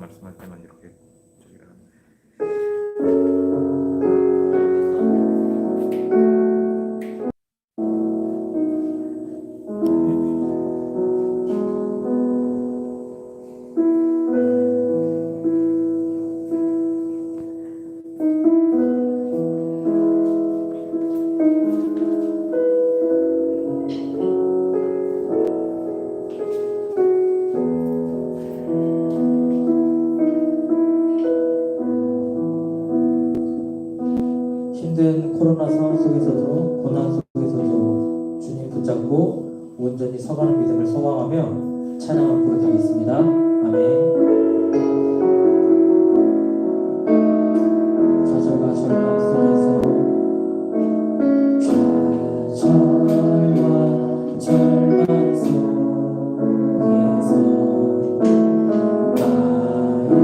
말씀할 때만 이렇게 저기가 힘든 코로나 상황 속에서도 고난 속에서도 주님 붙잡고 온전히 서가는 믿음을 소망하며 찬양을 부르겠습니다. 아멘. 좌절과 절망 속에서 좌절과 절망 속에서 마음이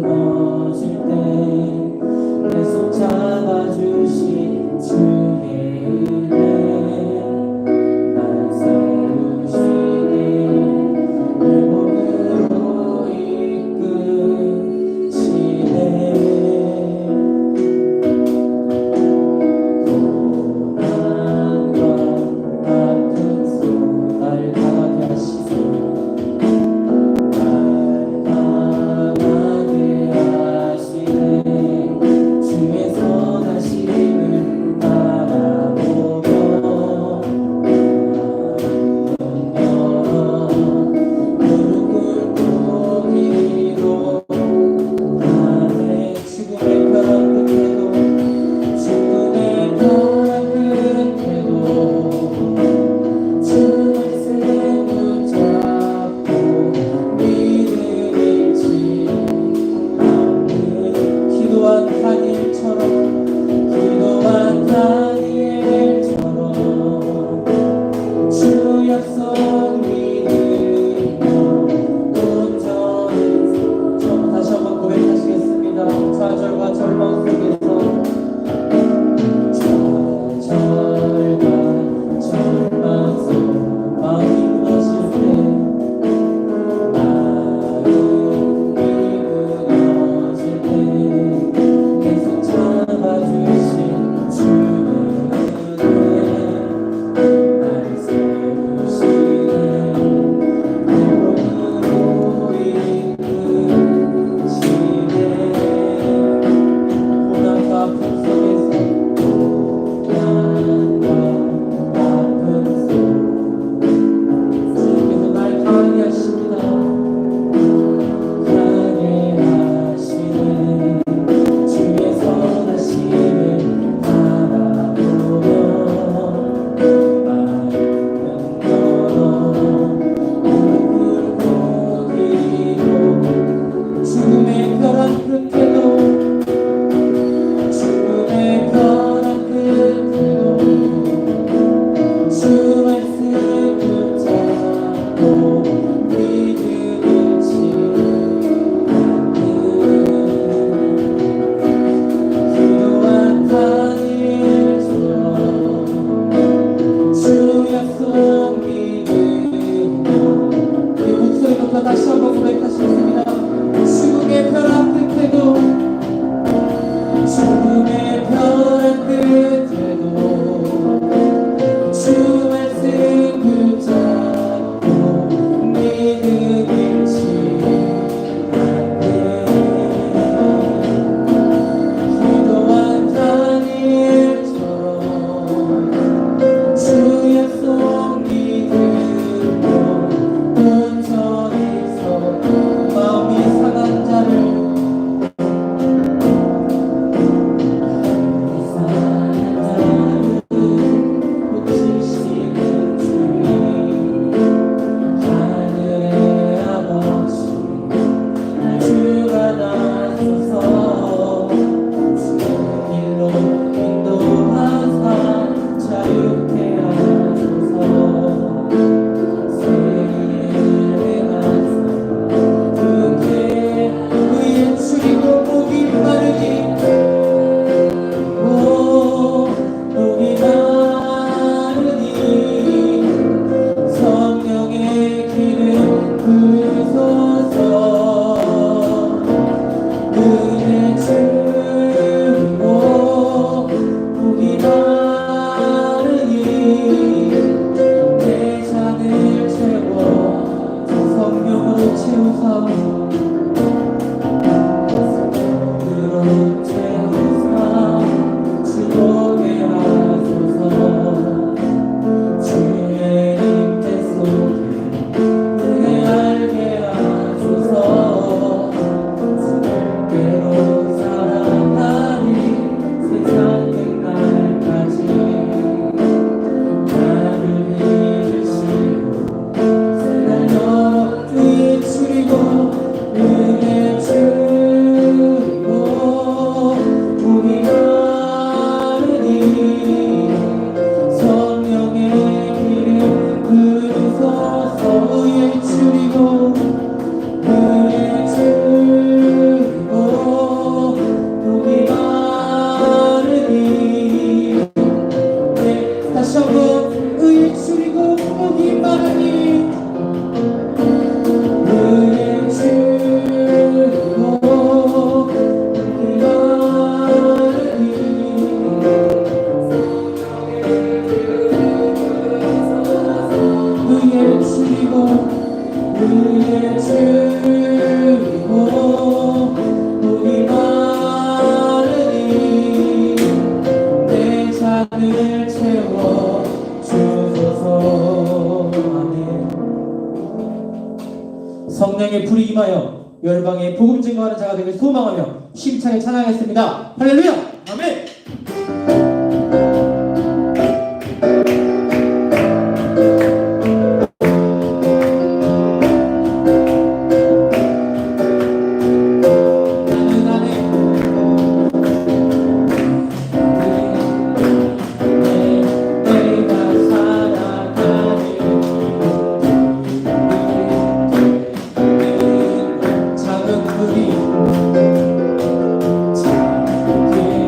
무너질 때 내 손 잡아주신 주의 은혜 날 세우시네 내 몸으로 이끄시네 고난과 아픈 손 날 강하게 하시네 날 강하게 하시네 주의 선하심을 바라보며 무릎 꿇고 기도하네 죽음의 벼랑 끝에도 죽음의 벼랑 끝에도 주 말씀 붙잡고 믿음 잃지 않는 기도한 다니엘처럼 주 약속 믿으며 온전히 다시 한번 고백하시겠습니다. 좌절과 절망 속에서 좌절과 절망 속 마음이 무너질 때 무너질 때 계속 잡아주신 주의 은혜 날 세우시네 내 몸으로 이끄시네 고난과 아픔 속에서 고난과 아픔 속 주께서 날 강하게 하십니다. 강하게 하시네 주의 선하심을 바라보며 마음은 열어 무릎 꿇고 기도 죽음의 벼랑 끝에도 죽음의 벼랑 끝에도 주 말씀 붙잡고 믿음 잃지 기도한 다니엘처럼 주 약속 믿으며 우리 목소리 높여 다시 한번 고백하시겠습니다. 죽음의 벼랑 끝에도 죽음의 벼랑 끝에도 주 말씀 붙잡고 믿음 잃지 않네 기도한 다니엘처럼 주 약속 믿으며 온전히 서 마음이 상한 자를 고치시는 주님 하늘의 아버지 주가 나서서 지금 길로 인도하사 자유케 하소서 세례가사 그게 의에 죽이고 목이 마르니 목이 마르니 성령의 기름 부으소서 그런 채우사 주보게 하소서 주의 임재 속에 은혜 알게 하소서 주님께로 살아가니 세상 끝날까지 나를 믿으시고 세상여 주의 주리고 은혜 주리고 우리 마르니 성령의 길을 부르소서 의에 주리고 의에 주리고 우리 마르니 다시 한번 의에 주리고 목이 마르니 의에 주리고 목이 마르니 의에 주리고 의에 주리고 목이 마르니 내 잔을 채워 주소서. 아멘. 성령의 불이 임하여 열방에 복음 증거하는 자가 되길 소망하며 힘차게 찬양하겠습니다. 할렐루야. 아멘. 나는 안에 내가 살아가는 작은 불이 작은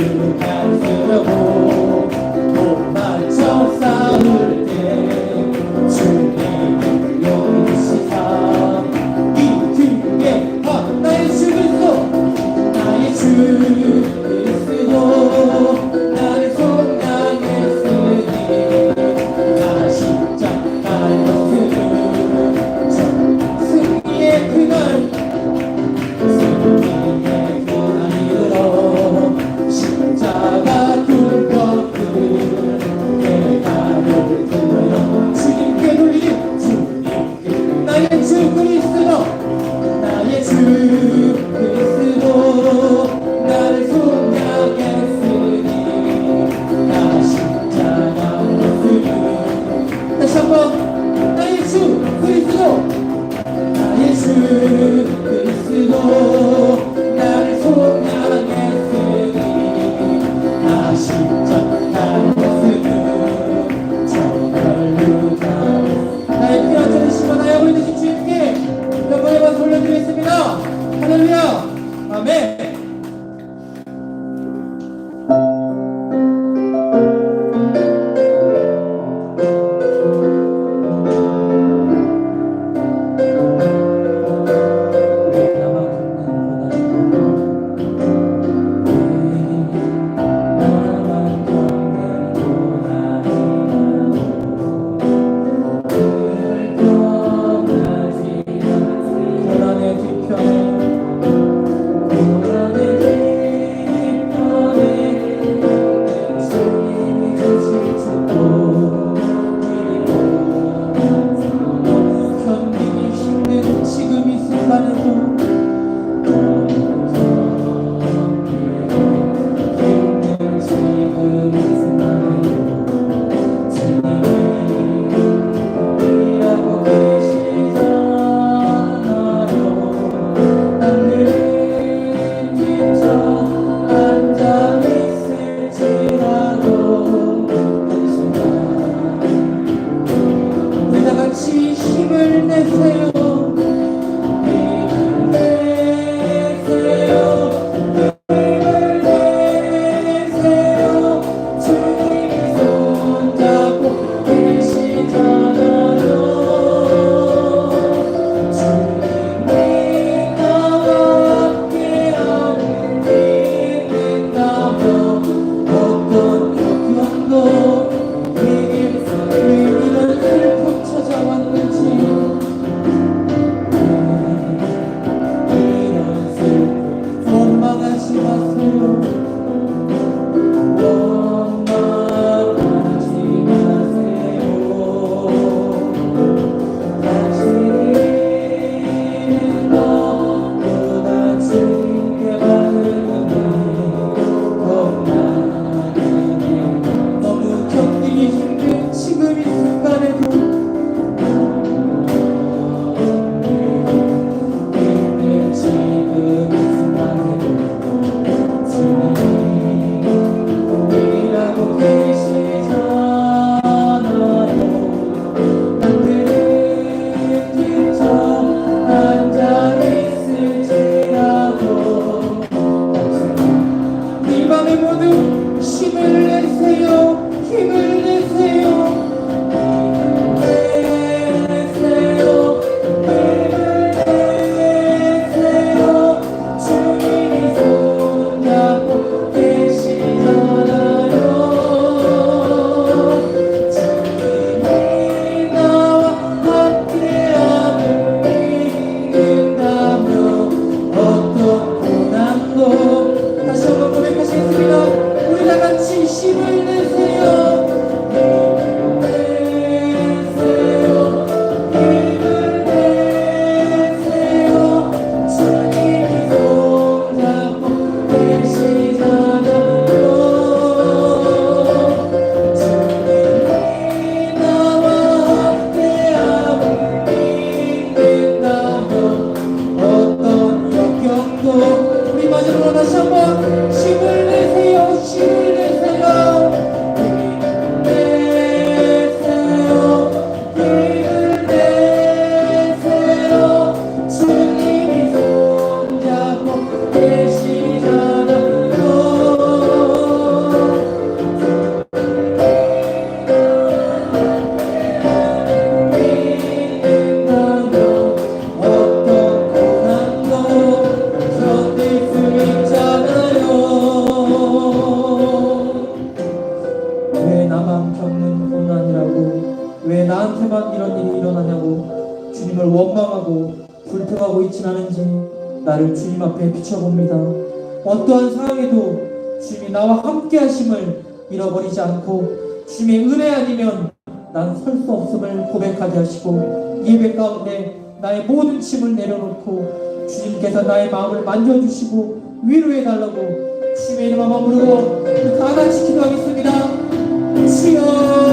주간 쓰려고 못 맞춰 싸울 때 주님을 용시사 이 등에 나의 주 그리스도 나의 주 그리스도 나를 속량했으니 나 십자가의 것은 승리의 그날 승리의 그날 이르러 십자가 둥 나한테만 이런 일이 일어나냐고 주님을 원망하고 불평하고 있진 않은지 나를 주님 앞에 비춰봅니다. 어떠한 상황에도 주님이 나와 함께 하심을 잃어버리지 않고 주님의 은혜 아니면 난 설 수 없음을 고백하게 하시고 예배 가운데 나의 모든 짐을 내려놓고 주님께서 나의 마음을 만져주시고 위로해달라고 주님의 이름 한번 부르고 다 같이 기도하겠습니다. 주여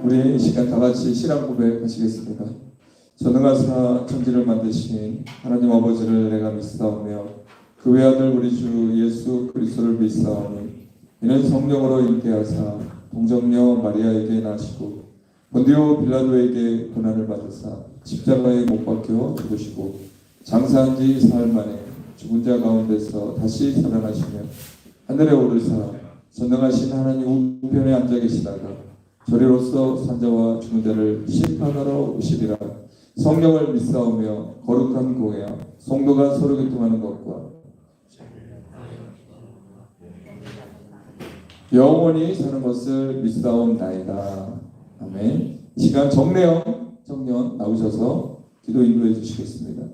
우리 이 시간 다 같이 신앙 고백하시겠습니다. 전능하사 천지를 만드신 하나님 아버지를 내가 믿사오며 그 외아들 우리 주 예수 그리스도를 믿사오니 이는 성령으로 잉태하사 동정녀 마리아에게 나시고 본디오 빌라도에게 고난을 받으사 십자가에 못 박혀 죽으시고 장사한 지 사흘 만에 죽은 자 가운데서 다시 살아나시며 하늘에 오르사 전능하신 하나님 우편에 앉아 계시다가 저리로서 산자와 죽은 자를 심판하러 오시리라. 성령을 믿사오며 거룩한 공예와 성도가 서로 교통하는 것과 영원히 사는 것을 믿사옵나이다. 아멘. 이 시간 정례형 청년 나오셔서 기도 인도해 주시겠습니다.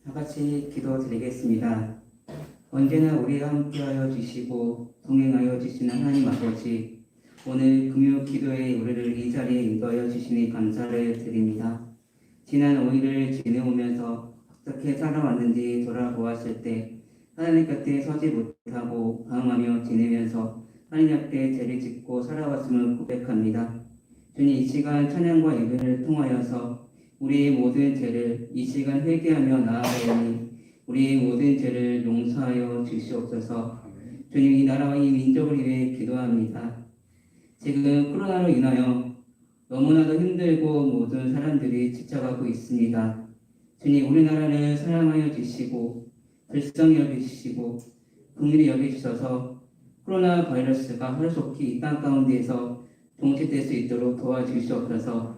다 같이 기도드리겠습니다. 언제나 우리와 함께하여 주시고 동행하여 주시는 하나님 아버지, 오늘 금요 기도에 우리를 이 자리에 인도하여 주시니 감사를 드립니다. 지난 5일을 지내오면서 어떻게 살아왔는지 돌아보았을 때 하나님 곁에 서지 못하고 방황하며 지내면서 하나님 앞에 죄를 짓고 살아왔음을 고백합니다. 주님, 이 시간 찬양과 예배를 통하여서 우리의 모든 죄를 이 시간 회개하며 나아가오니 우리의 모든 죄를 용서하여 주시옵소서. 주님, 이 나라와 이 민족을 위해 기도합니다. 지금 코로나로 인하여 너무나도 힘들고 모든 사람들이 지쳐가고 있습니다. 주님, 우리나라를 사랑하여 주시고 불쌍히 여기시고 긍휼히 여기주셔서 코로나 바이러스가 하루속히 이 땅 가운데에서 종식될 수 있도록 도와주시옵소서.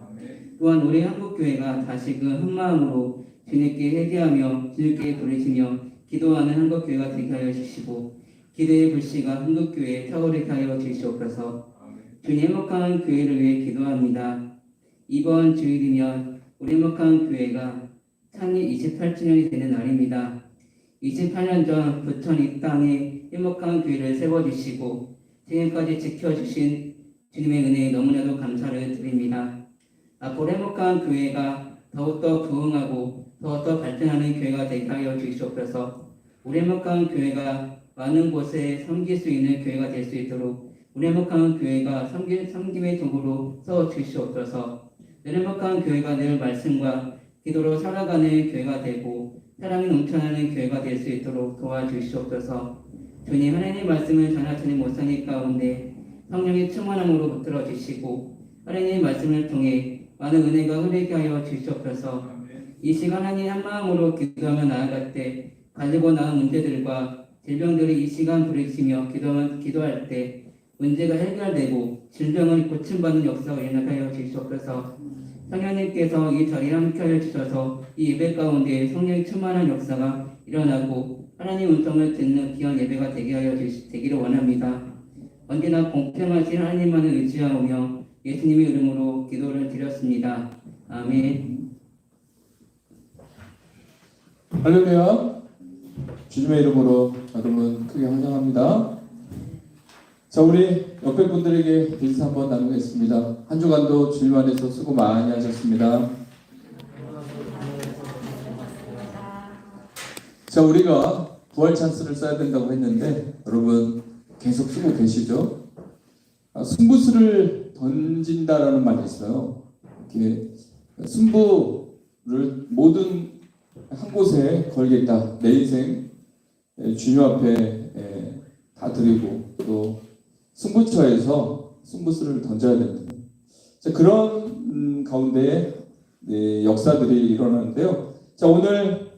또한 우리 한국교회가 다시금 한마음으로 주님께 회개하며 주님께 부르시며 기도하는 한국교회가 되게 하여 주시고 기도의 불씨가 한국교회에 타오르게 하여 주시옵소서. 주님, 행복한 교회를 위해 기도합니다. 이번 주일이면 우리 행복한 교회가 창립 28주년이 되는 날입니다. 28년 전 부천 이 땅에 행복한 교회를 세워주시고 지금까지 지켜주신 주님의 은혜에 너무나도 감사를 드립니다. 앞으로 행복한 교회가 더욱더 부흥하고 더욱더 발전하는 교회가 되게 하여 주시옵소서. 우리 행복한 교회가 많은 곳에 섬길 수 있는 교회가 될 수 있도록 우리 행복한 교회가 섬김의 도구로 써 주시옵소서. 늘 행복한 교회가 늘 말씀과 기도로 살아가는 교회가 되고 사랑이 넘쳐나는 교회가 될 수 있도록 도와주시옵소서. 주님, 하나님의 말씀을 전하시는 목사님 가운데 성령의 충만함으로 붙들어 주시고 하나님의 말씀을 통해 많은 은혜가 흐르게 하여 주시옵소서. 이 시간 하나님 한 마음으로 기도하며 나아갈 때 가지고 나온 문제들과 질병들이 이 시간 부딪히며 기도할 때 문제가 해결되고 질병을 고침받는 역사가 일어나게 하여 주시옵소서. 성령님께서 이 자리에 함께하여 주셔서 이 예배 가운데 성령의 충만한 역사가 일어나고 하나님 음성을 듣는 귀한 예배가 되기를 원합니다. 언제나 공평하신 하나님만을 의지하오며 예수님의 이름으로 기도를 드렸습니다. 아멘. 할렐루야. 주님의 이름으로 여러분 크게 환영합니다. 자, 우리 옆에 분들에게 인사 한번 나누겠습니다. 한 주간도 주님 안에서 수고 많이 하셨습니다. 자, 우리가 부활 찬스를 써야 된다고 했는데 여러분 계속 쓰고 계시죠? 승부수를 던진다라는 말이 있어요. 이렇게 승부를 모든 한 곳에 걸겠다. 내 인생 주님 앞에 다 드리고 또 승부처에서 승부수를 던져야 됩니다. 자, 그런 가운데 역사들이 일어나는데요. 자, 오늘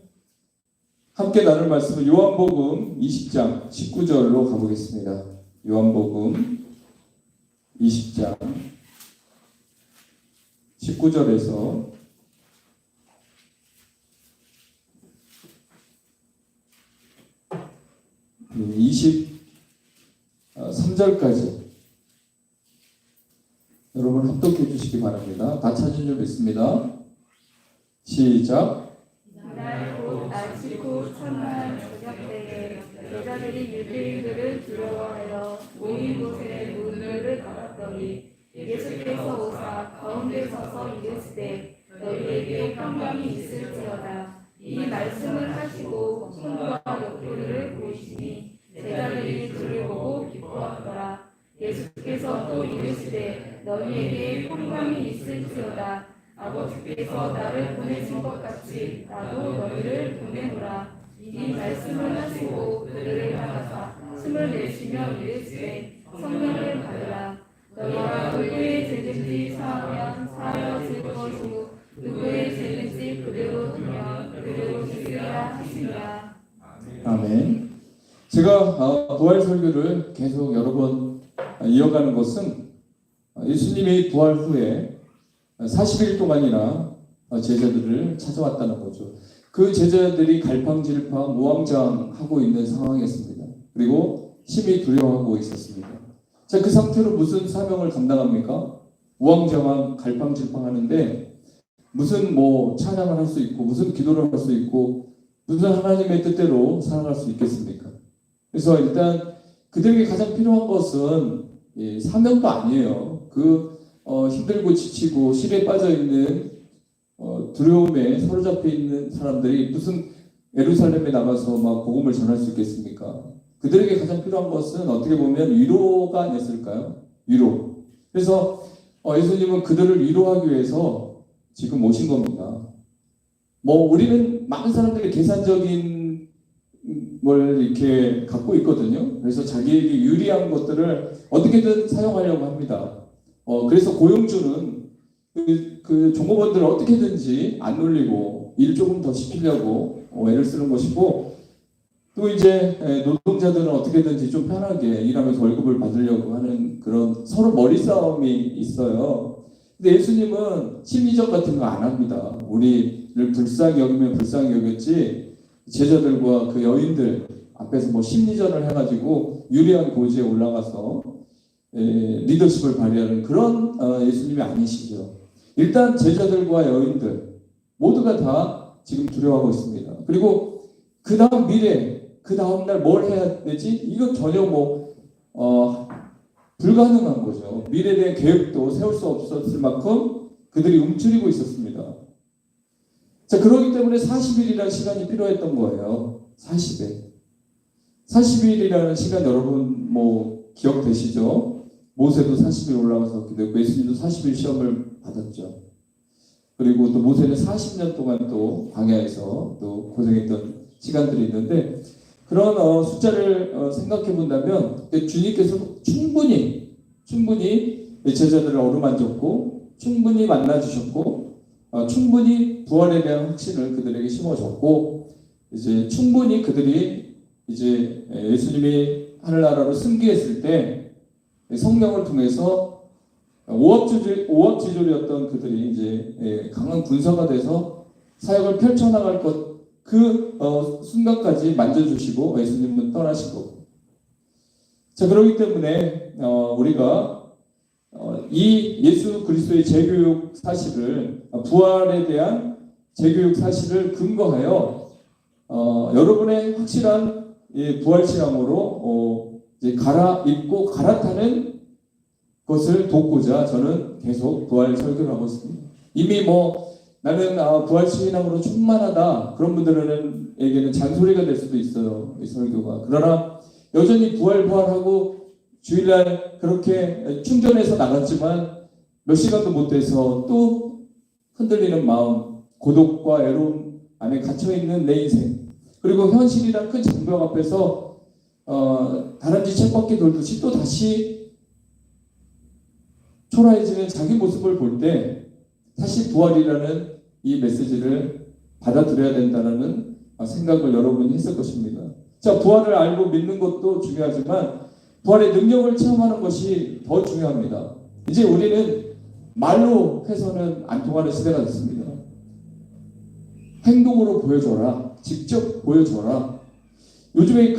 함께 나눌 말씀은 요한복음 20장 19절로 가보겠습니다. 요한복음 20장 19절에서 23절까지 여러분 합독해 주시기 바랍니다. 다 찾은 줄 믿습니다. 시작. 날 곧 아치고 천한 저녁 때에 여자들이 유대인들을 두려워하여 모인 곳에 문을 닫았더니 예수께서 오사 가운데 서서 이르시되 너희에게 평강이 있을지어다. 이 말씀을 하시고 손과 옆구리를 보이시니 제자들이 주를 보고 기뻐하더라. 예수께서 또 이르시되 너희에게 평강이 있을지어다. 아버지께서 나를 보내신 것 같이 나도 너희를 보내노라. 이 말씀을 하시고 그들을 향하사 숨을 내쉬며 이르시되 성령을 받으라. 너희가 누구의 죄든지 사하면 사하여 질 것이고 누구의 죄든지 그대로 두면 그대로 주리라 하시니라. 아멘. 제가 부활 설교를 계속 여러 번 이어가는 것은 예수님이 부활 후에 40일 동안이나 제자들을 찾아왔다는 거죠. 그 제자들이 갈팡질팡 우왕좌왕하고 있는 상황이었습니다. 그리고 심히 두려워하고 있었습니다. 자, 그 상태로 무슨 사명을 감당합니까? 우왕좌왕 갈팡질팡 하는데 무슨 찬양을 할 수 있고 무슨 기도를 할 수 있고 무슨 하나님의 뜻대로 살아갈 수 있겠습니까? 그래서 일단 그들에게 가장 필요한 것은 사명도 아니에요. 힘들고 지치고 실에 빠져 있는 두려움에 사로잡혀 있는 사람들이 무슨 예루살렘에 나가서 막 복음을 전할 수 있겠습니까? 그들에게 가장 필요한 것은 어떻게 보면 위로가 아니었을까요? 위로. 그래서 예수님은 그들을 위로하기 위해서 지금 오신 겁니다. 우리는 많은 사람들이 계산적인 걸 이렇게 갖고 있거든요. 그래서 자기에게 유리한 것들을 어떻게든 사용하려고 합니다. 그래서 고용주는 그 종업원들을 어떻게든지 안 놀리고 일 조금 더 시키려고 애를 쓰는 것이고, 또 이제 노동자들은 어떻게든지 좀 편하게 일하면서 월급을 받으려고 하는 그런 서로 머리 싸움이 있어요. 근데 예수님은 심리적 같은 거 안 합니다. 우리를 불쌍히 여기면 불쌍히 여겼지, 제자들과 그 여인들 앞에서 심리전을 해가지고 유리한 고지에 올라가서 리더십을 발휘하는 그런 예수님이 아니시죠. 일단 제자들과 여인들 모두가 다 지금 두려워하고 있습니다. 그리고 그 다음 미래, 그 다음 날 뭘 해야 되지? 이거 전혀 불가능한 거죠. 미래에 대한 계획도 세울 수 없었을 만큼 그들이 움츠리고 있었습니다. 자, 그렇기 때문에 40일이라는 시간이 필요했던 거예요. 40일. 40일이라는 시간 여러분 기억되시죠? 모세도 40일 올라가서 기도했고 예수님도 40일 시험을 받았죠. 그리고 또 모세는 40년 동안 또 광야에서 또 고생했던 시간들이 있는데, 그런 숫자를 생각해 본다면 주님께서 충분히 제자들을 어루만졌고 충분히 만나주셨고 충분히 부활에 대한 확신을 그들에게 심어줬고, 이제 충분히 그들이 이제 예수님이 하늘나라로 승귀했을 때 성령을 통해서 오합지졸이었던 그들이 이제 강한 군사가 돼서 사역을 펼쳐나갈 것, 그 순간까지 만져주시고 예수님은 떠나신 거고. 자, 그렇기 때문에 우리가 이 예수 그리스도의 재교육 사실을, 부활에 대한 재교육 사실을 근거하여 여러분의 확실한 부활 신앙으로 이제 갈아입고 갈아타는 것을 돕고자 저는 계속 부활 설교를 하고 있습니다. 이미 나는 부활 신앙으로 충만하다, 그런 분들에게는 잔소리가 될 수도 있어요, 이 설교가. 그러나 여전히 부활하고 주일날 그렇게 충전해서 나갔지만 몇 시간도 못 돼서 또 흔들리는 마음, 고독과 외로움 안에 갇혀있는 내 인생, 그리고 현실이란 큰 장벽 앞에서 다람쥐 쳇바퀴 돌듯이 또 다시 초라해지는 자기 모습을 볼 때 다시 부활이라는 이 메시지를 받아들여야 된다는 생각을 여러분이 했을 것입니다. 자, 부활을 알고 믿는 것도 중요하지만 부활의 능력을 체험하는 것이 더 중요합니다. 이제 우리는 말로 해서는 안 통하는 시대가 됐습니다. 행동으로 보여줘라. 직접 보여줘라. 요즘에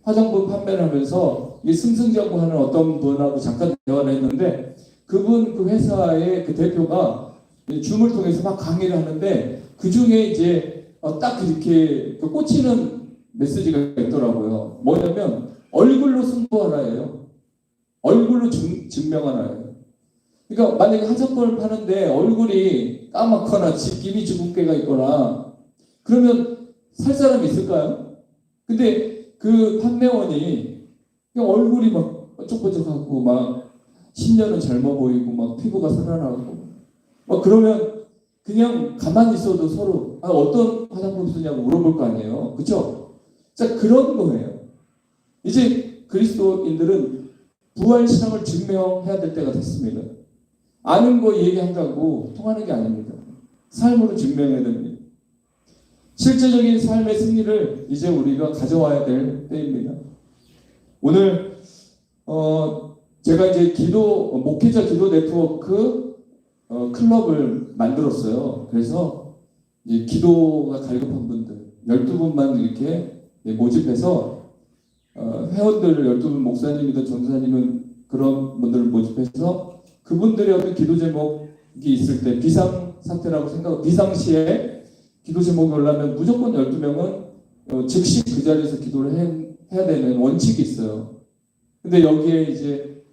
화장품 판매를 하면서 이 승승장구하는 어떤 분하고 잠깐 대화를 했는데, 그 회사의 그 대표가 줌을 통해서 막 강의를 하는데 그 중에 이제 딱 이렇게 꽂히는 메시지가 있더라고요. 뭐냐면 얼굴로 승부하라예요. 얼굴로 증명하라예요. 그러니까 만약에 화장품을 파는데 얼굴이 까맣거나 집김이 주근깨가 있거나 그러면 살 사람이 있을까요? 근데 그 판매원이 그냥 얼굴이 막 쩍쩍하고 막 신년은 젊어 보이고 막 피부가 살아나고 막 그러면 그냥 가만히 있어도 서로 어떤 화장품 쓰냐고 물어볼 거 아니에요. 그렇죠? 자, 그런 거예요. 이제 그리스도인들은 부활 신앙을 증명해야 될 때가 됐습니다. 아는 거 얘기한다고 통하는 게 아닙니다. 삶으로 증명해야 됩니다. 실제적인 삶의 승리를 이제 우리가 가져와야 될 때입니다. 오늘 제가 이제 목회자 기도 네트워크 클럽을 만들었어요. 그래서 이제 기도가 갈급한 분들 12분만 이렇게 모집해서 회원들을 12분 목사님이든 전도사님은 그런 분들을 모집해서 그분들의 어떤 기도 제목이 있을 때 비상사태라고 비상시에 기도 제목이 올라오면 무조건 12명은 즉시 그 자리에서 기도를 해야 되는 원칙이 있어요. 근데 여기에 이제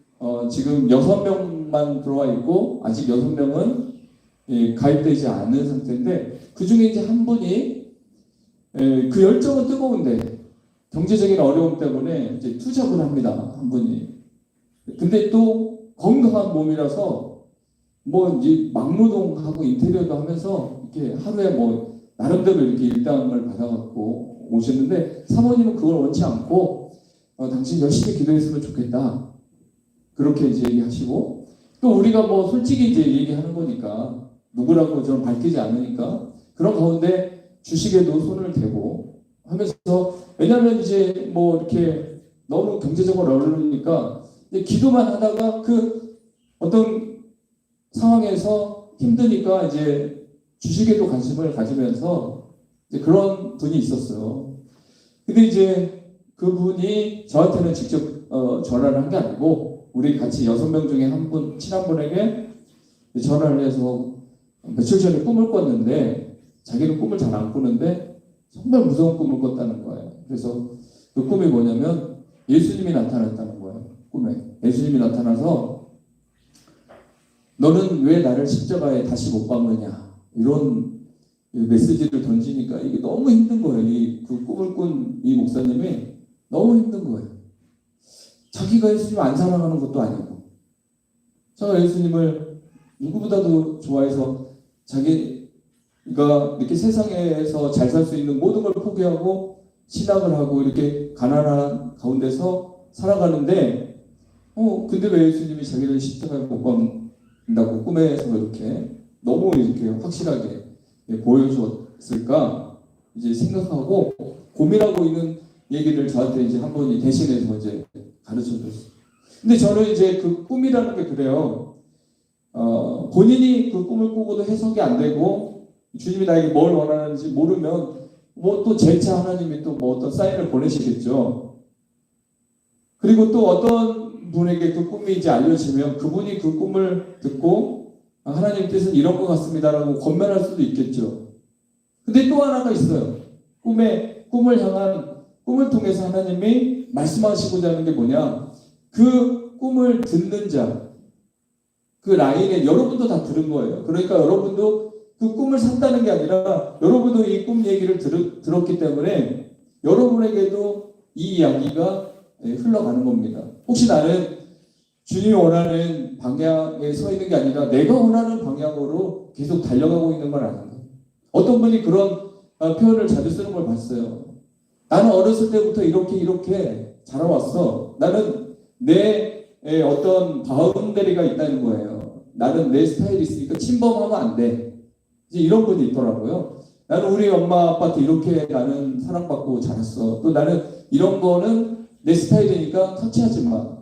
지금 6명만 들어와 있고 아직 6명은 가입되지 않은 상태인데 그 중에 이제 한 분이 그 열정은 뜨거운데 경제적인 어려움 때문에 이제 투잡을 합니다. 한 분이. 근데 또 건강한 몸이라서 뭐 이제 막노동하고 인테리어도 하면서 이렇게 하루에 뭐 나름대로 이렇게 일당을 받아갖고 오셨는데 사모님은 그걸 원치 않고 당신 열심히 기도했으면 좋겠다. 그렇게 이제 얘기하시고 또 우리가 뭐 솔직히 이제 얘기하는 거니까 누구라고 좀 밝히지 않으니까 그런 가운데 주식에도 손을 대고 하면서 왜냐하면 이제 뭐 이렇게 너무 경제적으로 어려우니까 기도만 하다가 그 어떤 상황에서 힘드니까 이제 주식에도 관심을 가지면서 이제 그런 분이 있었어요. 근데 이제 그분이 저한테는 직접 전화를 한 게 아니고 우리 같이 6명 중에 한 분, 친한 분에게 전화를 해서 며칠 전에 꿈을 꿨는데 자기는 꿈을 잘 안 꾸는데 정말 무서운 꿈을 꿨다는 거예요. 그래서 그 꿈이 뭐냐면 예수님이 나타났다는 거예요. 꿈에. 예수님이 나타나서 너는 왜 나를 십자가에 다시 못 박느냐 이런 메시지를 던지니까 이게 너무 힘든 거예요. 그 꿈을 꾼 이 목사님이 너무 힘든 거예요. 자기가 예수님을 안 사랑하는 것도 아니고 제가 예수님을 누구보다도 좋아해서 자기가 이렇게 세상에서 잘 살 수 있는 모든 걸 포기하고 신앙을 하고 이렇게 가난한 가운데서 살아가는데 근데 왜 예수님이 자기를 십자가에 못 박는다고 꿈에서 이렇게 너무 이렇게 확실하게 보여주었을까 이제 생각하고 고민하고 있는 얘기를 저한테 이제 한 분이 대신해서 이제 가르쳐 줬어요. 근데 저는 이제 그 꿈이라는 게 그래요. 본인이 그 꿈을 꾸고도 해석이 안 되고 주님이 나에게 뭘 원하는지 모르면 뭐 또 재차 하나님이 또 뭐 어떤 사인을 보내시겠죠. 그리고 또 어떤 분에게 그 꿈이 이제 알려지면 그분이 그 꿈을 듣고 하나님 뜻은 이런 것 같습니다라고 권면할 수도 있겠죠. 근데 또 하나가 있어요. 꿈을 향한 꿈을 통해서 하나님이 말씀하시고자 하는 게 뭐냐? 그 꿈을 듣는 자, 그 라인에 여러분도 다 들은 거예요. 그러니까 여러분도 그 꿈을 산다는 게 아니라 여러분도 이 꿈 얘기를 들었기 때문에 여러분에게도 이 이야기가 흘러가는 겁니다. 혹시 나는 주님이 원하는 방향에 서 있는 게 아니라 내가 원하는 방향으로 계속 달려가고 있는 건 아닌가? 어떤 분이 그런 표현을 자주 쓰는 걸 봤어요. 나는 어렸을 때부터 이렇게 자라왔어. 나는 내 어떤 바운더리가 있다는 거예요. 나는 내 스타일이 있으니까 침범하면 안 돼. 이제 이런 분이 있더라고요. 나는 우리 엄마 아빠한테 이렇게 나는 사랑받고 자랐어. 또 나는 이런 거는 내 스타일이니까 터치하지 마.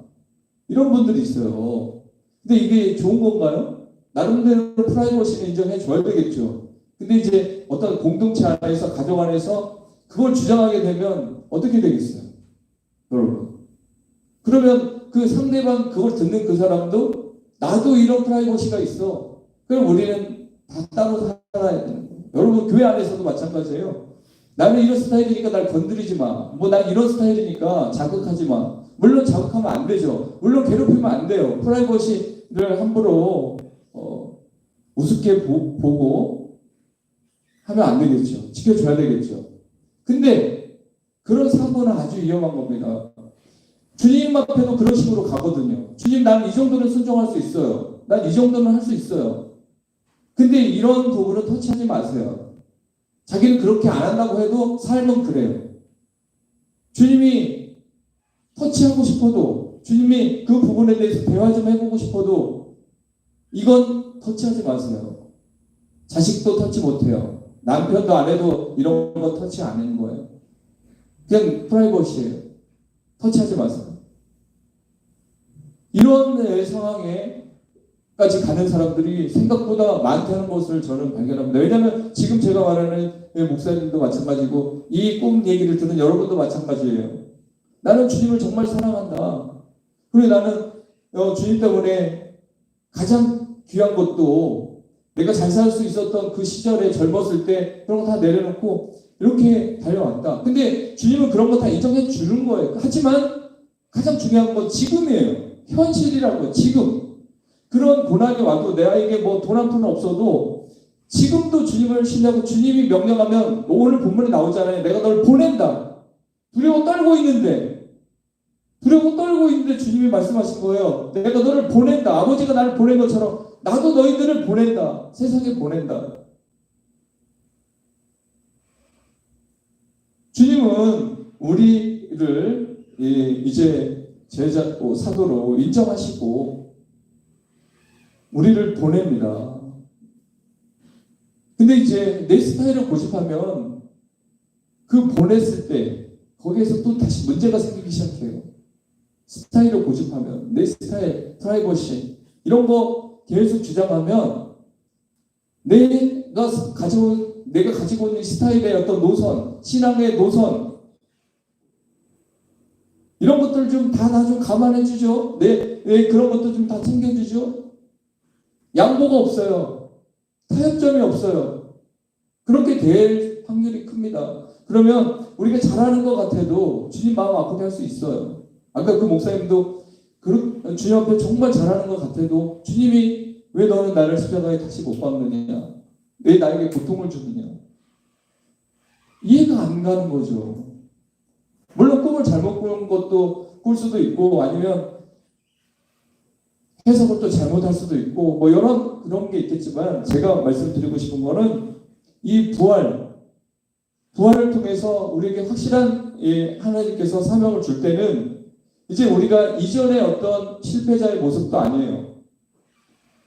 이런 분들이 있어요. 근데 이게 좋은 건가요? 나름대로 프라이버시는 인정해 줘야 되겠죠. 근데 이제 어떤 공동체 안에서 가정 안에서 그걸 주장하게 되면 어떻게 되겠어요? 여러분. 그러면 그 상대방 그걸 듣는 그 사람도 나도 이런 프라이버시가 있어. 그럼 우리는 다 따로 살아야 되는 거예요. 여러분 교회 안에서도 마찬가지예요. 나는 이런 스타일이니까 날 건드리지 마. 난 이런 스타일이니까 자극하지 마. 물론 자극하면 안 되죠. 물론 괴롭히면 안 돼요. 프라이버시를 함부로 우습게 보고 하면 안 되겠죠. 지켜줘야 되겠죠. 근데 그런 사고는 아주 위험한 겁니다. 주님 앞에도 그런 식으로 가거든요. 주님, 난 이 정도는 순종할 수 있어요. 난 이 정도는 할 수 있어요. 근데 이런 부분은 터치하지 마세요. 자기는 그렇게 안 한다고 해도 삶은 그래요. 주님이 터치하고 싶어도, 주님이 그 부분에 대해서 대화 좀 해보고 싶어도 이건 터치하지 마세요. 자식도 터치 못해요. 남편도 아내도 그래서 이런 거 터치 안 하는 거예요. 그냥 프라이버시예요. 터치하지 마세요. 이런 상황에까지 가는 사람들이 생각보다 많다는 것을 저는 발견합니다. 왜냐하면 지금 제가 말하는 목사님도 마찬가지고 이 꿈 얘기를 듣는 여러분도 마찬가지예요. 나는 주님을 정말 사랑한다. 그리고 나는 주님 때문에 가장 귀한 것도 내가 잘 살 수 있었던 그 시절에 젊었을 때 그런 거 다 내려놓고 이렇게 달려왔다. 근데 주님은 그런 거 다 인정해 주는 거예요. 하지만 가장 중요한 건 지금이에요. 현실이라고. 지금 그런 고난이 와도 내가 뭐 돈 한 푼은 없어도 지금도 주님을 신뢰하고 주님이 명령하면 오늘 본문에 나오잖아요. 내가 널 보낸다. 두려워 떨고 있는데 주님이 말씀하신 거예요. 내가 너를 보낸다. 아버지가 나를 보낸 것처럼 나도 너희들을 보낸다. 세상에 보낸다. 주님은 우리를 이제 제자고 사도로 인정하시고 우리를 보냅니다. 근데 이제 내 스타일을 고집하면 그 보냈을 때 거기에서 또 다시 문제가 생기기 시작해요. 스타일을 고집하면 내 스타일, 프라이버시 이런 거 계속 주장하면 내가 가지고 있는 스타일의 어떤 노선, 신앙의 노선 이런 것들 좀 다 나 좀 감안해 주죠. 내 그런 것도 좀 다 챙겨 주죠. 양보가 없어요. 타협점이 없어요. 그렇게 될 확률이 큽니다. 그러면 우리가 잘하는 것 같아도 주님 마음 아프게 할 수 있어요. 아까 그 목사님도 주님 앞에 정말 잘하는 것 같아도 주님이 왜 너는 나를 십자가에 다시 못 박느냐? 왜 나에게 고통을 주느냐? 이해가 안 가는 거죠. 물론 꿈을 잘못 꾸는 것도 꿀 수도 있고 아니면 해석을 또 잘못할 수도 있고 뭐 그런 게 있겠지만 제가 말씀드리고 싶은 거는 이 부활을 통해서 우리에게 확실한 하나님께서 사명을 줄 때는 이제 우리가 이전의 어떤 실패자의 모습도 아니에요.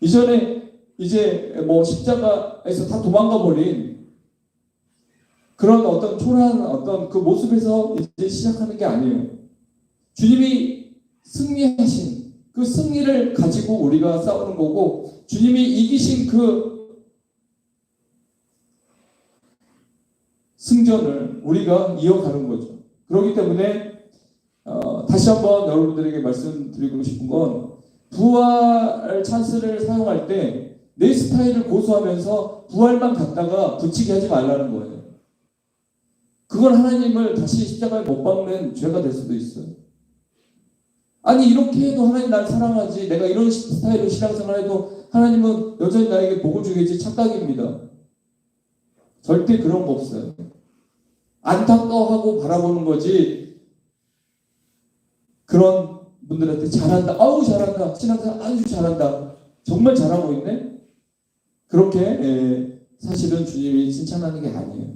이전에 이제 뭐 십자가에서 다 도망가 버린 그런 어떤 초라한 어떤 그 모습에서 이제 시작하는 게 아니에요. 주님이 승리하신 그 승리를 가지고 우리가 싸우는 거고 주님이 이기신 그 승전을 우리가 이어가는 거죠. 그렇기 때문에 다시 한번 여러분들에게 말씀드리고 싶은 건 부활 찬스를 사용할 때 내 스타일을 고수하면서 부활만 갖다가 붙이게 하지 말라는 거예요. 그건 하나님을 다시 십자가에 못 박는 죄가 될 수도 있어요. 아니 이렇게 해도 하나님 날 사랑하지 내가 이런 스타일로 신앙생활 해도 하나님은 여전히 나에게 복을 주겠지 착각입니다. 절대 그런 거 없어요. 안타까워하고 바라보는 거지 그런 분들한테 잘한다. 아우 잘한다. 신앙생활 아주 잘한다. 정말 잘하고 있네. 그렇게 사실은 주님이 칭찬하는 게 아니에요.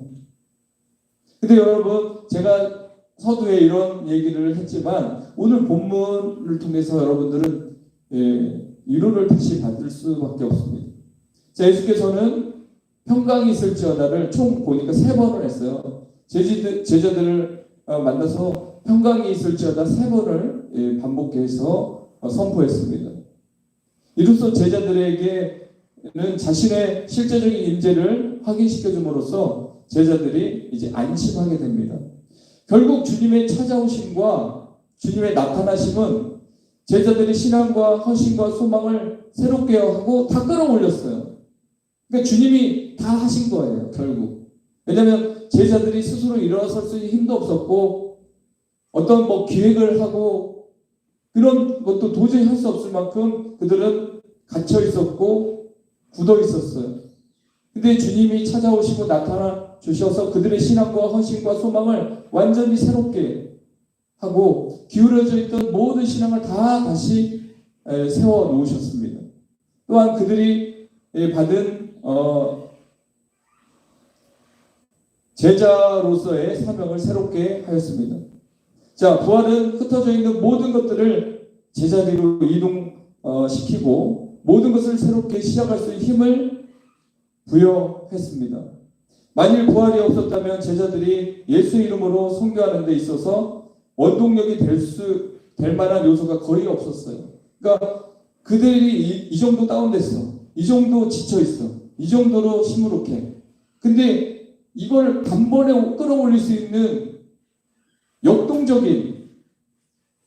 근데 여러분 제가 서두에 이런 얘기를 했지만 오늘 본문을 통해서 여러분들은 위로를 다시 받을 수밖에 없습니다. 자, 예수께서는 평강이 있을지어다를 총 보니까 3번을 했어요. 제자들을 만나서 평강이 있을지어다 3번을 반복해서 선포했습니다. 이로써 제자들에게는 자신의 실제적인 임재를 확인시켜 줌으로써 제자들이 이제 안심하게 됩니다. 결국 주님의 찾아오심과 주님의 나타나심은 제자들의 신앙과 헌신과 소망을 새롭게 하고 다 끌어올렸어요. 그러니까 주님이 다 하신 거예요, 결국. 왜냐하면 제자들이 스스로 일어설 수 있는 힘도 없었고 어떤 뭐 기획을 하고 그런 것도 도저히 할 수 없을 만큼 그들은 갇혀 있었고 굳어 있었어요. 근데 주님이 찾아오시고 나타나 주셔서 그들의 신앙과 헌신과 소망을 완전히 새롭게 하고 기울어져 있던 모든 신앙을 다 다시 세워 놓으셨습니다. 또한 그들이 받은 제자로서의 사명을 새롭게 하였습니다. 자, 부활은 흩어져 있는 모든 것들을 제자리로 이동시키고 모든 것을 새롭게 시작할 수 있는 힘을 부여했습니다. 만일 부활이 없었다면 제자들이 예수 이름으로 선교하는 데 있어서 원동력이 될 만한 요소가 거의 없었어요. 그러니까 그들이 이 정도 다운됐어. 이 정도 지쳐있어. 이 정도로 시무룩해. 근데 이걸 단번에 끌어올릴 수 있는 역동적인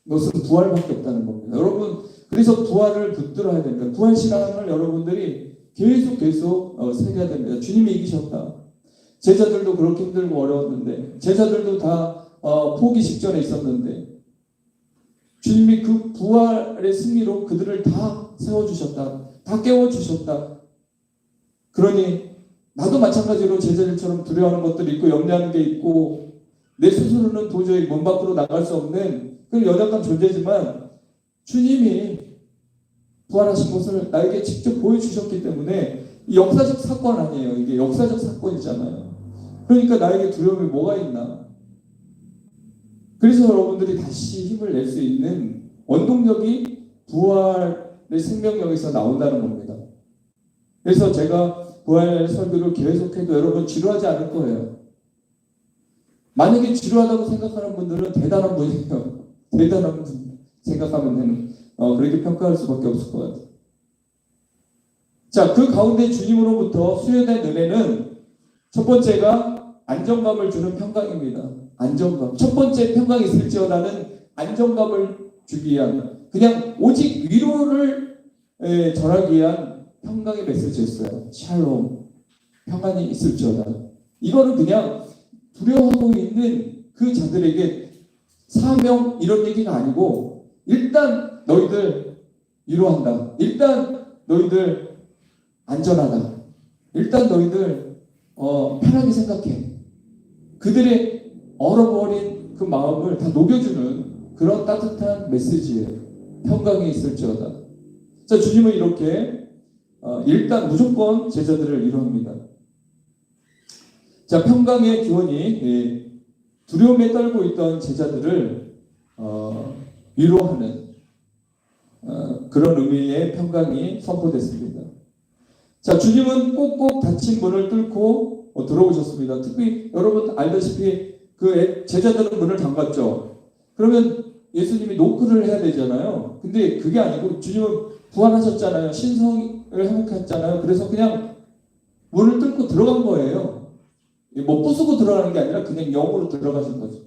것은 부활밖에 없다는 겁니다. 여러분, 그래서 부활을 붙들어야 됩니다. 부활 신앙을 여러분들이 계속 새겨야 됩니다. 주님이 이기셨다. 제자들도 그렇게 힘들고 어려웠는데, 제자들도 다 포기 직전에 있었는데, 주님이 그 부활의 승리로 그들을 다 세워주셨다. 다 깨워주셨다. 그러니 나도 마찬가지로 제자들처럼 두려워하는 것들이 있고 염려하는 게 있고 내 스스로는 도저히 문 밖으로 나갈 수 없는 그런 연약한 존재지만 주님이 부활하신 것을 나에게 직접 보여주셨기 때문에 이 역사적 사건 아니에요. 이게 역사적 사건이잖아요. 그러니까 나에게 두려움이 뭐가 있나. 그래서 여러분들이 다시 힘을 낼 수 있는 원동력이 부활의 생명력에서 나온다는 겁니다. 그래서 제가 부활 설교를 계속해도 여러분 지루하지 않을 거예요. 만약에 지루하다고 생각하는 분들은 대단한 분이에요. 대단한 분 생각하면 되는 그렇게 평가할 수밖에 없을 것 같아요. 자, 그 가운데 주님으로부터 수여된 은혜는 첫 번째가 안정감을 주는 평강입니다. 안정감. 첫 번째 평강이 있을지어다는 안정감을 주기 위한 그냥 오직 위로를 전하기 위한 평강의 메시지였어요. 샬롬. 평안이 있을지어다. 이거는 그냥 두려워하고 있는 그 자들에게 사명 이런 얘기가 아니고 일단 너희들 위로한다. 일단 너희들 안전하다. 일단 너희들 편하게 생각해. 그들의 얼어버린 그 마음을 다 녹여주는 그런 따뜻한 메시지예요. 평강이 있을지어다. 자, 주님은 이렇게 일단 무조건 제자들을 위로합니다. 자, 평강의 기원이 두려움에 떨고 있던 제자들을 위로하는 그런 의미의 평강이 선포됐습니다. 자, 주님은 꼭꼭 닫힌 문을 뚫고 들어오셨습니다. 특히 여러분 알다시피 그 제자들은 문을 잠갔죠. 그러면 예수님이 노크를 해야 되잖아요. 근데 그게 아니고 주님은 부활하셨잖아요. 신성을 회복했잖아요. 그래서 그냥 문을 뚫고 들어간 거예요. 뭐 부수고 들어가는 게 아니라 그냥 영으로 들어가신 거죠.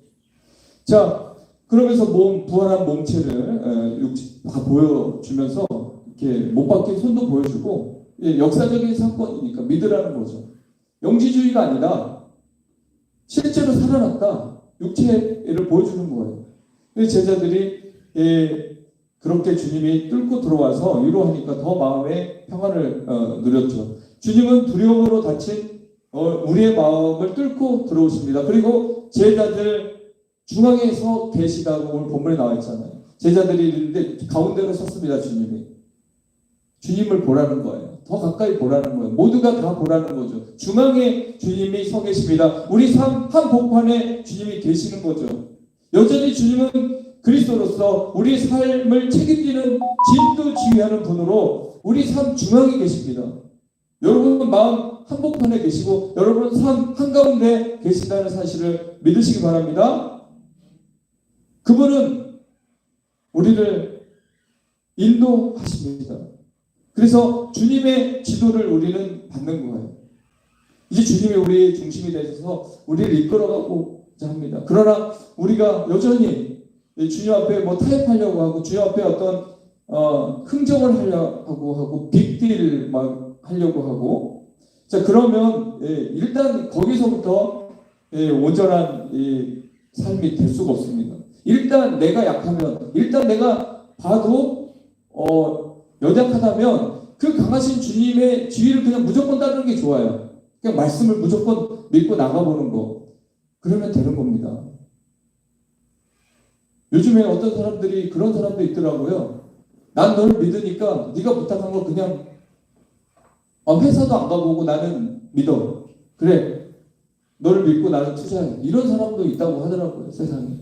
자, 그러면서 부활한 몸체를 다 보여주면서 이렇게 못 박힌 손도 보여주고 역사적인 사건이니까 믿으라는 거죠. 영지주의가 아니라 실제로 살아났다. 육체를 보여주는 거예요. 근데 제자들이 그렇게 주님이 뚫고 들어와서 위로하니까 더 마음의 평안을 누렸죠. 주님은 두려움으로 닫힌 우리의 마음을 뚫고 들어오십니다. 그리고 제자들 중앙에 서 계시다고 오늘 본문에 나와 있잖아요. 제자들이 있는데 가운데로 섰습니다. 주님을 보라는 거예요. 더 가까이 보라는 거예요. 모두가 다 보라는 거죠. 중앙에 주님이 서 계십니다. 우리 삶 한복판에 주님이 계시는 거죠. 여전히 주님은 그리스도로서 우리 삶을 책임지는 진두지휘하는 분으로 우리 삶 중앙에 계십니다. 여러분 마음 한복판에 계시고 여러분 삶 한가운데 계신다는 사실을 믿으시기 바랍니다. 그분은 우리를 인도하십니다. 그래서 주님의 지도를 우리는 받는 거예요. 이제 주님이 우리의 중심이 되셔서 우리를 이끌어가고자 합니다. 그러나 우리가 여전히 주님 앞에 타협하려고 하고 주님 앞에 어떤 흥정을 하려고 하고 빅딜 막 하려고 하고 자 그러면 일단 거기서부터 온전한 삶이 될 수가 없습니다. 일단 내가 약하면 일단 내가 봐도 연약하다면 그 강하신 주님의 지위를 그냥 무조건 따르는 게 좋아요. 그냥 말씀을 무조건 믿고 나가보는 거. 그러면 되는 겁니다. 요즘에 어떤 사람들이 그런 사람도 있더라고요. 난 너를 믿으니까 네가 부탁한 거 그냥 회사도 안 가보고 나는 믿어. 그래. 너를 믿고 나는 투자해. 이런 사람도 있다고 하더라고요. 세상에.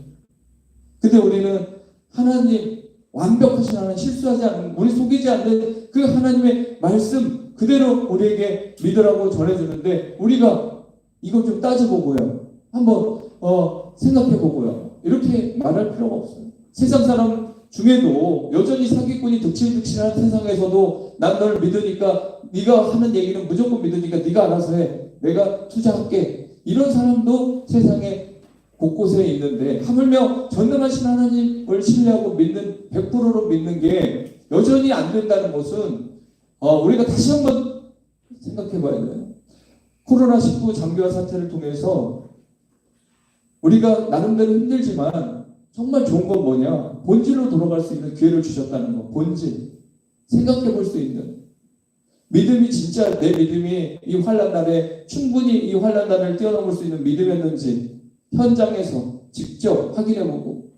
근데 우리는 하나님 완벽하신 하나님 실수하지 않는 우리 속이지 않는 그 하나님의 말씀 그대로 우리에게 믿으라고 전해주는데 우리가 이거 좀 따져보고요. 한번 생각해보고요. 이렇게 말할 필요가 없어요. 세상 사람 중에도 여전히 사기꾼이 득실득실한 세상에서도 난 널 믿으니까 네가 하는 얘기는 무조건 믿으니까 네가 알아서 해. 내가 투자할게. 이런 사람도 세상에 곳곳에 있는데 하물며 전능하신 하나님을 신뢰하고 믿는 100%로 믿는 게 여전히 안 된다는 것은 우리가 다시 한번 생각해 봐야 돼요. 코로나19 장기화 사태를 통해서 우리가 나름대로 힘들지만 정말 좋은 건 뭐냐? 본질로 돌아갈 수 있는 기회를 주셨다는 거. 본질. 생각해 볼 수 있는. 믿음이 진짜 내 믿음이 이 환난 날에 충분히 이 환난 날을 뛰어넘을 수 있는 믿음이었는지 현장에서 직접 확인해 보고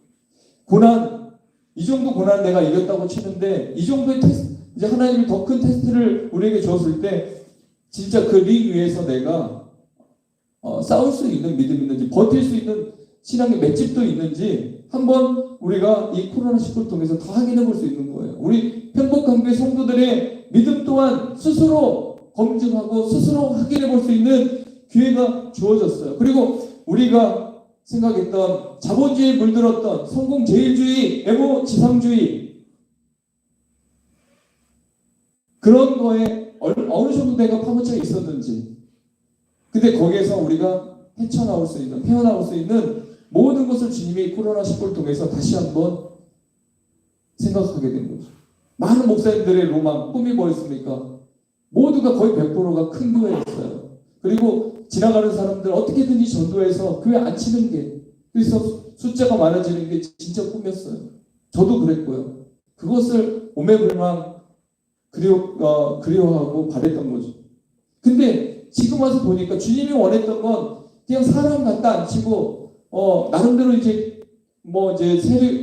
고난, 이 정도 고난 내가 이겼다고 치는데 이 정도의 테스트, 이제 하나님이 더 큰 테스트를 우리에게 주었을 때 진짜 그 링 위에서 내가 싸울 수 있는 믿음이 있는지 버틸 수 있는 신앙의 맷집도 있는지 한번 우리가 이 코로나19를 통해서 다 확인해 볼 수 있는 거예요. 우리 행복한교회 성도들의 믿음 또한 스스로 검증하고 스스로 확인해 볼 수 있는 기회가 주어졌어요. 그리고 우리가 생각했던 자본주의에 물들었던 성공 제일주의, 애모 지상주의 그런 거에 어느 정도 내가 파묻혀 있었는지 근데 거기에서 우리가 헤쳐나올 수 있는, 헤어나올 수 있는 모든 것을 주님이 코로나19를 통해서 다시 한번 생각하게 된 거죠. 많은 목사님들의 로망, 꿈이 뭐였습니까? 모두가 거의 100%가 큰 교회였어요. 그리고 지나가는 사람들 어떻게든지 전도해서 교회 앉히는 게 그래서 숫자가 많아지는 게 진짜 꿈이었어요. 저도 그랬고요. 그것을 오매불망 그리워하고 바랬던 거죠. 근데 지금 와서 보니까 주님이 원했던 건 그냥 사람 갖다 앉히고 나름대로 이제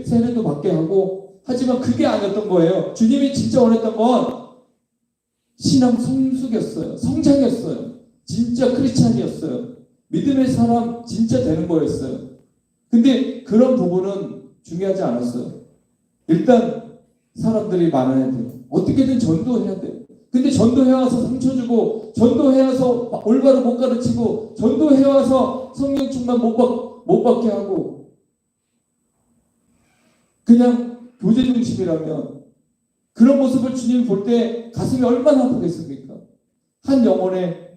세례도 받게 하고 하지만 그게 아니었던 거예요. 주님이 진짜 원했던 건 신앙 성숙이었어요. 성장이었어요. 진짜 크리스찬이었어요. 믿음의 사람 진짜 되는 거였어요. 근데 그런 부분은 중요하지 않았어요. 일단 사람들이 많아야 돼요. 어떻게든 전도해야 돼요. 근데 전도해와서 상처 주고 전도해와서 올바로 못 가르치고 전도해와서 성령 충만 못 받게 하고 그냥 교제 중심이라면 그런 모습을 주님이 볼 때 가슴이 얼마나 아프겠습니까? 한 영혼에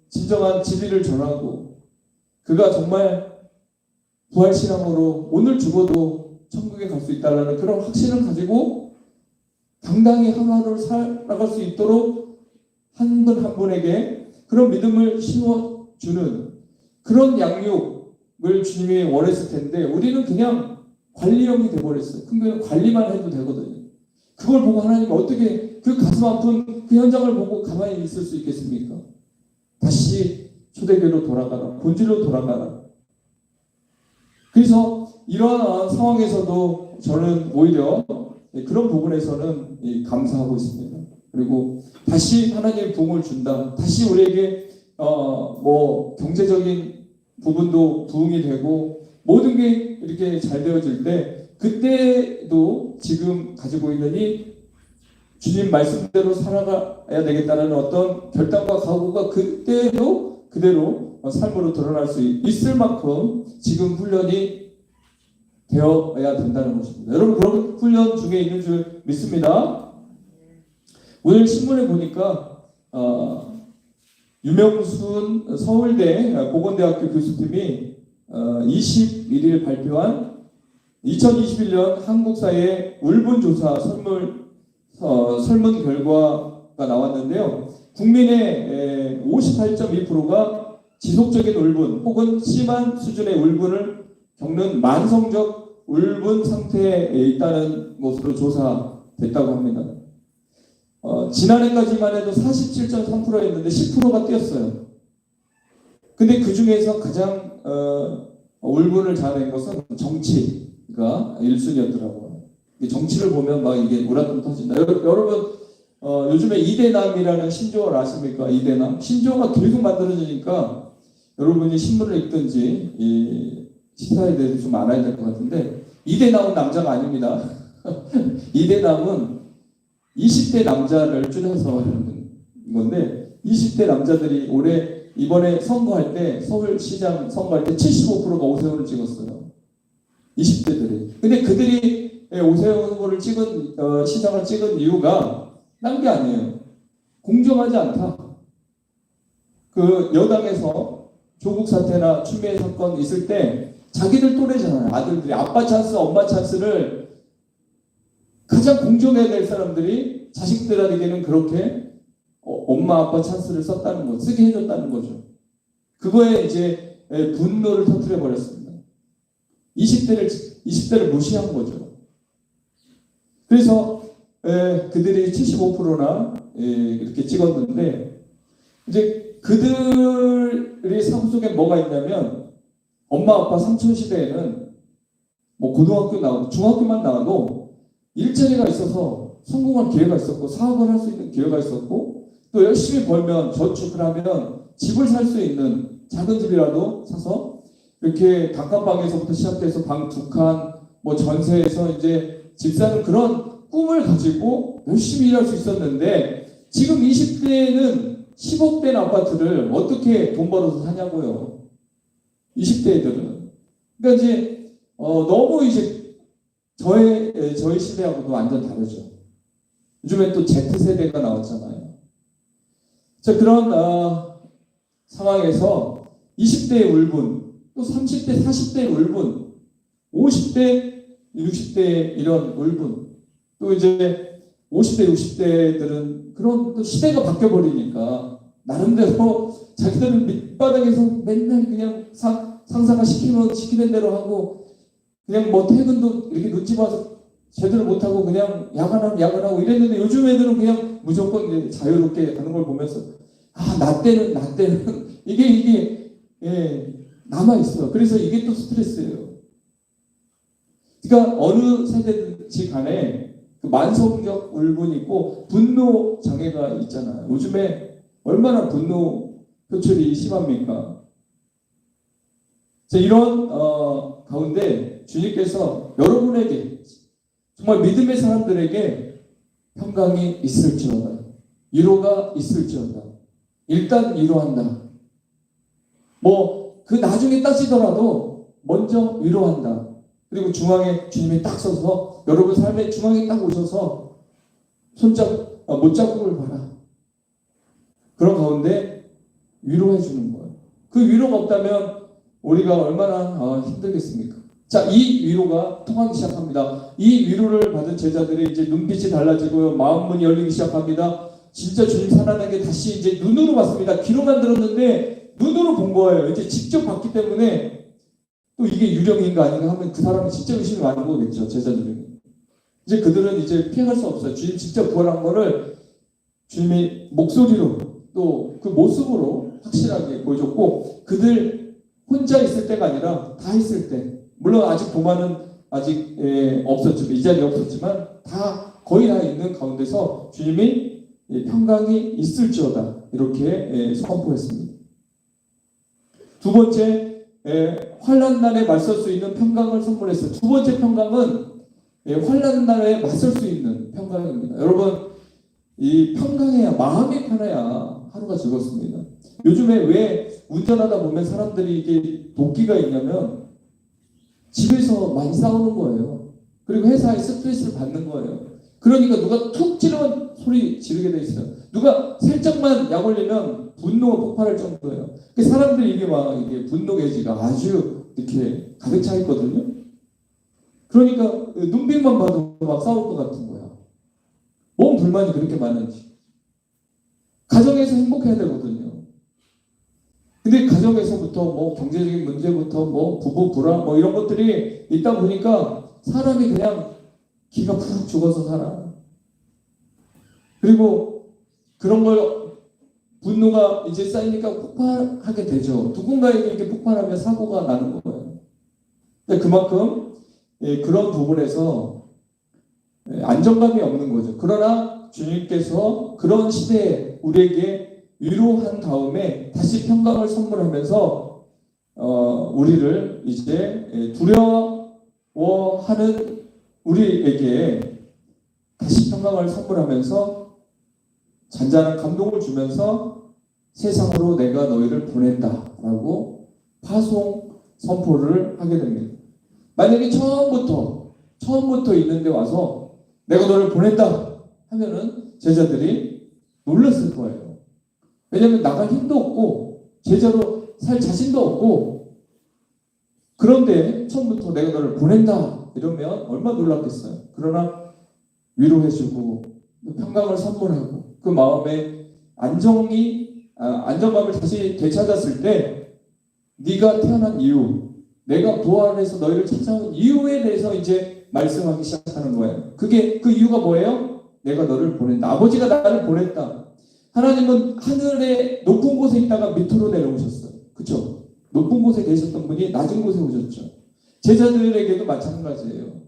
진정한 진리를 전하고 그가 정말 부활신앙으로 오늘 죽어도 천국에 갈 수 있다는 그런 확신을 가지고 당당히 하루하루를 살아갈 수 있도록 한 분 한 분에게 그런 믿음을 심어주는 그런 양육을 주님이 원했을 텐데 우리는 그냥 관리형이 돼버렸어요. 큰 교회는 관리만 해도 되거든요. 그걸 보고 하나님이 어떻게 그 가슴 아픈 그 현장을 보고 가만히 있을 수 있겠습니까? 다시 초대교회로 돌아가라. 본질로 돌아가라. 그래서 이러한 상황에서도 저는 오히려 그런 부분에서는 감사하고 있습니다. 그리고 다시 하나님의 부흥을 준다. 다시 우리에게 경제적인 부분도 부흥이 되고 모든 게 이렇게 잘 되어질 때 그때도 지금 가지고 있는 이 주님 말씀대로 살아가야 되겠다는 어떤 결단과 각오가 그때도 그대로 삶으로 드러날 수 있을 만큼 지금 훈련이 되어야 된다는 것입니다. 여러분 그런 훈련 중에 있는 줄 믿습니다. 오늘 신문에 보니까 유명순 서울대 보건대학교 교수팀이 21일 발표한 2021년 한국사회 울분조사 설문 결과가 나왔는데요. 국민의 58.2%가 지속적인 울분 혹은 심한 수준의 울분을 겪는 만성적 울분 상태에 있다는 것으로 조사됐다고 합니다. 지난해까지만 해도 47.3%였는데 10%가 뛰었어요. 근데 그 중에서 가장 울분을 자아낸 것은 정치가 1순위였더라고요. 정치를 보면 막 이게 우라통 터진다. 여러분 요즘에 이대남이라는 신조어를 아십니까? 이대남. 신조어가 계속 만들어지니까 여러분이 신문을 읽든지 이 시사에 대해서 좀 알아야 될 것 같은데 이대남은 남자가 아닙니다. 이대남은 20대 남자를 줄여서 하는 건데 20대 남자들이 올해 이번에 선거할 때 서울시장 선거할 때 75%가 오세훈을 찍었어요. 20대들이. 근데 그들이 오세훈 후보를 찍은 시장을 찍은 이유가 딴 게 아니에요. 공정하지 않다. 그 여당에서 조국 사태나 추미애 사건 있을 때 자기들 또래잖아요. 아들들이 아빠 찬스, 엄마 찬스를 가장 공정해야 될 사람들이 자식들에게는 그렇게 엄마 아빠 찬스를 썼다는 거, 쓰게 해줬다는 거죠. 그거에 이제 분노를 터뜨려 버렸습니다. 20대를 무시한 거죠. 그래서 그들이 75%나 이렇게 찍었는데 이제 그들의 삶 속에 뭐가 있냐면 엄마 아빠 삼촌 시대에는 뭐 고등학교 나오고 중학교만 나와도 일자리가 있어서 성공할 기회가 있었고 사업을 할 수 있는 기회가 있었고 또 열심히 벌면 저축을 하면 집을 살 수 있는 작은 집이라도 사서 이렇게 단칸방에서부터 시작해서 방 2칸 뭐 전세에서 이제 집 사는 그런 꿈을 가지고 열심히 일할 수 있었는데 지금 20대에는 10억대 아파트를 어떻게 돈 벌어서 사냐고요. 20대 애들은. 그러니까 이제 너무 이제 저희 시대하고도 완전 다르죠. 요즘에 또 Z세대가 나왔잖아요. 자, 그런 상황에서 20대의 울분, 또 30대, 40대의 울분, 50대, 60대의 이런 울분, 또 이제 50대, 60대들은 그런 또 시대가 바뀌어버리니까 나름대로 자기들은 밑바닥에서 맨날 그냥 상사가 시키는 대로 하고 그냥 뭐 퇴근도 이렇게 눈치 봐서 제대로 못하고 그냥 야근하고 이랬는데 요즘 애들은 그냥 무조건 이제 자유롭게 가는 걸 보면서 나 때는 이게 남아있어요. 그래서 이게 또 스트레스예요. 그러니까 어느 세대든지 간에 그 만성적 울분이 있고 분노 장애가 있잖아요. 요즘에 얼마나 분노 표출이 심합니까? 이런 가운데 주님께서 여러분에게 정말 믿음의 사람들에게 평강이 있을지어다. 위로가 있을지어다. 일단 위로한다. 그 나중에 따지더라도 먼저 위로한다. 그리고 중앙에 주님이 딱 서서 여러분 삶의 중앙에 딱 오셔서 못잡국을 봐라. 그런 가운데 위로해 주는 거예요. 그 위로가 없다면 우리가 얼마나 힘들겠습니까? 자, 이 위로가 통하기 시작합니다. 이 위로를 받은 제자들이 이제 눈빛이 달라지고요. 마음문이 열리기 시작합니다. 진짜 주님 살아나게 다시 이제 눈으로 봤습니다. 귀로만 들었는데 눈으로 본 거예요. 이제 직접 봤기 때문에 또 이게 유령인가 아닌가 하면 그 사람은 진짜 의심이 많은 거겠죠. 제자들이. 이제 그들은 이제 피할 수 없어요. 주님 직접 부활한 거를 주님이 목소리로 또 그 모습으로 확실하게 보여줬고 그들 혼자 있을 때가 아니라 다 있을 때 물론 아직 도마는 아직 없었지만 이 자리에 없었지만 다 거의 다 있는 가운데서 주님이 평강이 있을지어다 이렇게 선포했습니다. 두 번째 환난 날에 맞설 수 있는 평강을 선물했어요. 두 번째 평강은 환난 날에 맞설 수 있는 평강입니다. 여러분 이 평강해야 마음이 편해야 하루가 즐겁습니다. 요즘에 왜 운전하다 보면 사람들이 이게 도끼가 있냐면 집에서 많이 싸우는 거예요. 그리고 회사에 스트레스를 받는 거예요. 그러니까 누가 툭 찌르면 소리 지르게 돼 있어요. 누가 살짝만 약 올리면 분노가 폭발할 정도예요. 사람들이 이게 분노 게이지가 아주 이렇게 가득 차 있거든요. 그러니까 눈빛만 봐도 막 싸울 것 같은 거야. 뭔 불만이 그렇게 많은지. 가정에서 행복해야 되거든요. 근데 가정에서부터 경제적인 문제부터 부부 불화 이런 것들이 있다 보니까 사람이 그냥 기가 푹 죽어서 살아. 그리고 그런 걸 분노가 이제 쌓이니까 폭발하게 되죠. 누군가에게 이렇게 폭발하면 사고가 나는 거예요. 근데 그만큼 그런 부분에서 안정감이 없는 거죠. 그러나 주님께서 그런 시대에 우리에게 위로한 다음에 다시 평강을 선물하면서 우리를 이제 두려워하는 우리에게 다시 평강을 선물하면서 잔잔한 감동을 주면서 세상으로 내가 너희를 보낸다라고 파송 선포를 하게 됩니다. 만약에 처음부터 있는데 와서 내가 너를 보낸다 하면은 제자들이 놀랐을 거예요. 왜냐하면 나갈 힘도 없고 제자로 살 자신도 없고, 그런데 처음부터 내가 너를 보낸다 이러면 얼마나 놀랐겠어요. 그러나 위로해주고 평강을 선물하고 그 마음에 안정감을 다시 되찾았을 때 네가 태어난 이유, 내가 부활해서 너희를 찾아온 이유에 대해서 이제 말씀하기 시작하는 거예요. 그 이유가 뭐예요? 내가 너를 보낸다. 아버지가 나를 보냈다. 하나님은 하늘의 높은 곳에 있다가 밑으로 내려오셨어요. 그렇죠? 높은 곳에 계셨던 분이 낮은 곳에 오셨죠. 제자들에게도 마찬가지예요.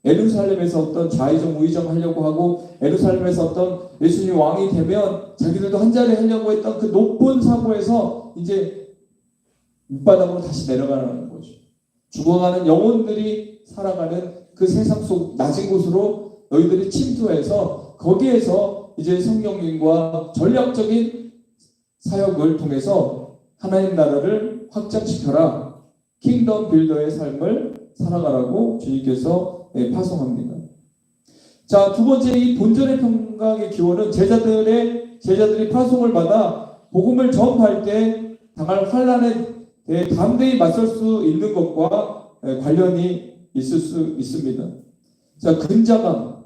예루살렘에서 어떤 좌의정 우의정 하려고 하고, 예루살렘에서 어떤 예수님 왕이 되면 자기들도 한 자리 하려고 했던 그 높은 사고에서 이제 밑바닥으로 다시 내려가는 거죠. 죽어가는 영혼들이 살아가는 그 세상 속 낮은 곳으로 너희들이 침투해서 거기에서 이제 성령님과 전략적인 사역을 통해서 하나님 나라를 확장시켜라, 킹덤 빌더의 삶을 살아가라고 주님께서 파송합니다. 자, 두 번째, 이 본전의 평강의 기원은 제자들이 파송을 받아 복음을 전파할 때 당할 환난에 대해 담대히 맞설 수 있는 것과 관련이 있을 수 있습니다. 자, 근자감,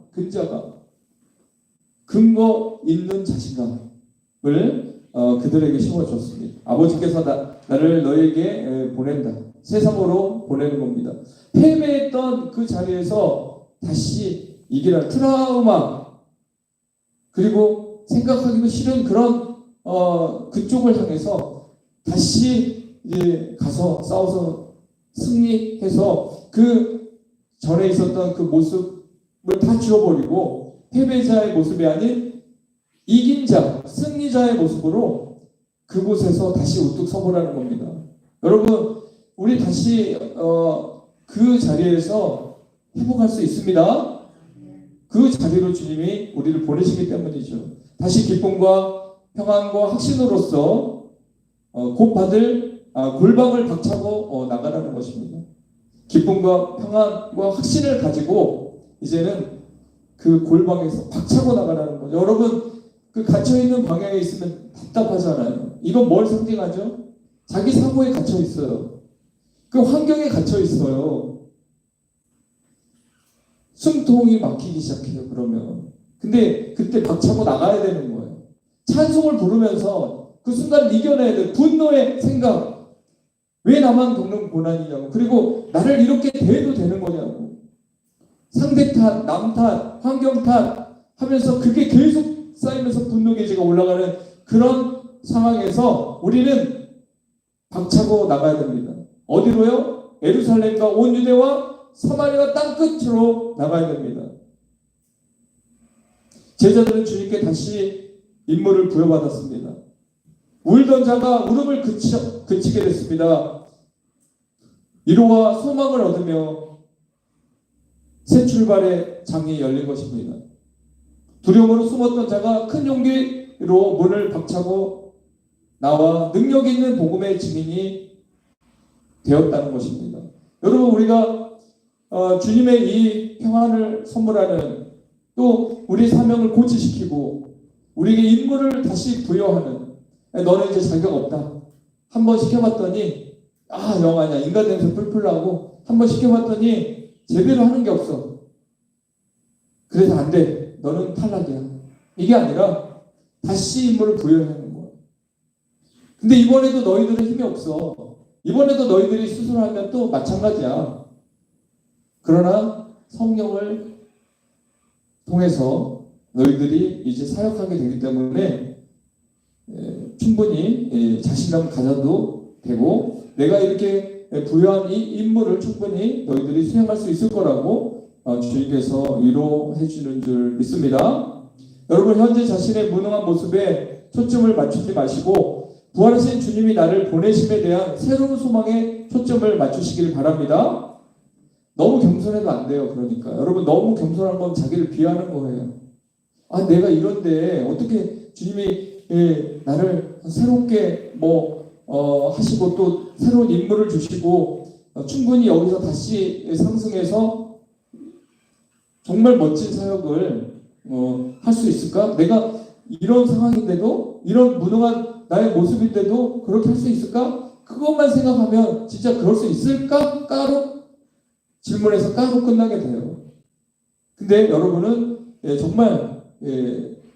근거 있는 자신감을 그들에게 심어줬습니다. 아버지께서 나를 너에게 보낸다. 세상으로 보내는 겁니다. 패배했던 그 자리에서 다시 이기라. 트라우마, 그리고 생각하기도 싫은 그런 그쪽을 향해서 다시 이제 가서 싸워서 승리해서 그 전에 있었던 그 모습을 다 지워버리고 패배자의 모습이 아닌 이긴 자, 승리자의 모습으로 그곳에서 다시 우뚝 서보라는 겁니다. 여러분, 우리 다시 그 자리에서 회복할 수 있습니다. 그 자리로 주님이 우리를 보내시기 때문이죠. 다시 기쁨과 평안과 확신으로서 곧 받을 골방을 박차고 나가라는 것입니다. 기쁨과 평안과 확신을 가지고 이제는 그 골방에서 박차고 나가라는 거죠. 여러분, 그 갇혀있는 방향에 있으면 답답하잖아요. 이건 뭘 상징하죠? 자기 사고에 갇혀 있어요. 그 환경에 갇혀 있어요. 숨통이 막히기 시작해요. 그러면 근데 그때 박차고 나가야 되는 거예요. 찬송을 부르면서 그 순간 이겨내야 돼요. 분노의 생각, 왜 나만 겪는 고난이냐고, 그리고 나를 이렇게 대해도 되는 거냐고, 상대 탓, 남 탓, 환경 탓 하면서 그게 계속 쌓이면서 분노 기지가 올라가는 그런 상황에서 우리는 박차고 나가야 됩니다. 어디로요? 예루살렘과 온 유대와 사마리아 땅 끝으로 나가야 됩니다. 제자들은 주님께 다시 임무를 부여받았습니다. 울던 자가 울음을 그치게 됐습니다. 위로와 소망을 얻으며 새 출발의 장이 열린 것입니다. 두려움으로 숨었던 자가 큰 용기로 문을 박차고 나와 능력 있는 복음의 증인이 되었다는 것입니다. 여러분, 우리가 주님의 이 평안을 선물하는, 또 우리 사명을 고치시키고 우리에게 임무를 다시 부여하는, 너는 이제 자격 없다. 한번 시켜봤더니 영 아니야, 인간 냄새 풀풀 나고, 한번 시켜봤더니 제대로 하는 게 없어. 그래서 안 돼. 너는 탈락이야. 이게 아니라 다시 임무를 부여하는 거야. 근데 이번에도 너희들은 힘이 없어. 이번에도 너희들이 스스로 하면 또 마찬가지야. 그러나 성령을 통해서 너희들이 이제 사역하게 되기 때문에 충분히 자신감 가져도 되고, 내가 이렇게 부여한 이 임무를 충분히 너희들이 수행할 수 있을 거라고 주님께서 위로해 주는 줄 믿습니다. 여러분, 현재 자신의 무능한 모습에 초점을 맞추지 마시고 부활하신 주님이 나를 보내심에 대한 새로운 소망에 초점을 맞추시길 바랍니다. 너무 겸손해도 안 돼요. 그러니까 여러분, 너무 겸손한 건 자기를 비하하는 거예요. 내가 이런데 어떻게 주님이 나를 새롭게 하시고 또 새로운 인물을 주시고 충분히 여기서 다시 상승해서 정말 멋진 사역을 할 수 있을까? 내가 이런 상황인데도 이런 무능한 나의 모습인데도 그렇게 할 수 있을까? 그것만 생각하면 진짜 그럴 수 있을까? 까로 질문에서 까로 끝나게 돼요. 근데 여러분은 정말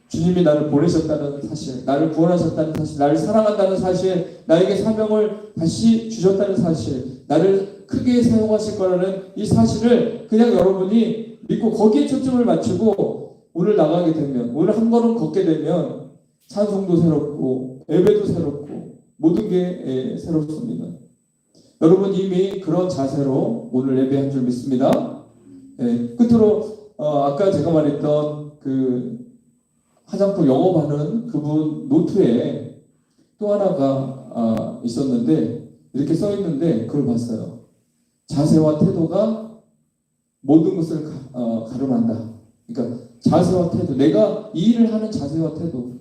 주님이 나를 보내셨다는 사실, 나를 구원하셨다는 사실, 나를 사랑한다는 사실, 나에게 사명을 다시 주셨다는 사실, 나를 크게 사용하실 거라는 이 사실을 그냥 여러분이 믿고 거기에 초점을 맞추고 오늘 나가게 되면, 오늘 한 걸음 걷게 되면 찬송도 새롭고 예배도 새롭고 모든 게 새롭습니다. 여러분 이미 그런 자세로 오늘 예배한 줄 믿습니다. 끝으로 아까 제가 말했던 그 화장품 영업하는 그분 노트에 또 하나가 있었는데 이렇게 써 있는데 그걸 봤어요. 자세와 태도가 모든 것을 가름한다. 그러니까 자세와 태도, 내가 이 일을 하는 자세와 태도,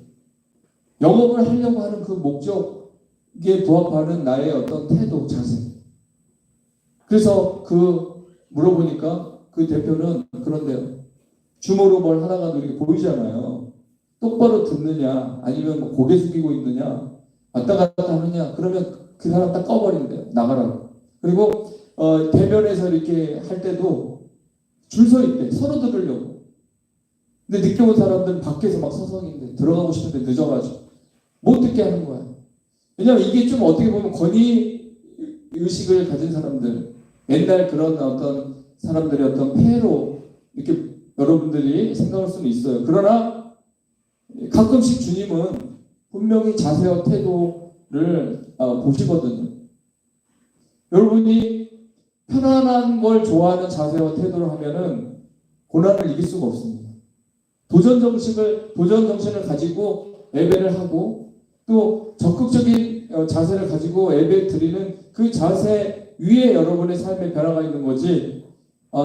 영업을 하려고 하는 그 목적에 부합하는 나의 어떤 태도, 자세. 그래서 물어보니까 그 대표는 그런데요. 주모로 뭘 하다가도 이렇게 보이잖아요. 똑바로 듣느냐, 아니면 고개 숙이고 있느냐, 왔다 갔다 하느냐, 그러면 그 사람 딱 꺼버린대요. 나가라고. 그리고 대면에서 이렇게 할 때도 줄 서 있대. 서로 들으려고. 근데 늦게 온 사람들은 밖에서 막 서성인데 들어가고 싶은데 늦어가지고 못 듣게 하는 거야. 왜냐면 이게 좀 어떻게 보면 권위 의식을 가진 사람들, 옛날 그런 어떤 사람들의 어떤 폐해로 이렇게 여러분들이 생각할 수는 있어요. 그러나 가끔씩 주님은 분명히 자세와 태도를 보시거든요. 여러분이 편안한 걸 좋아하는 자세와 태도를 하면은 고난을 이길 수가 없습니다. 도전 정신을 가지고 예배를 하고 또 적극적인 자세를 가지고 예배 드리는 그 자세 위에 여러분의 삶의 변화가 있는 거지.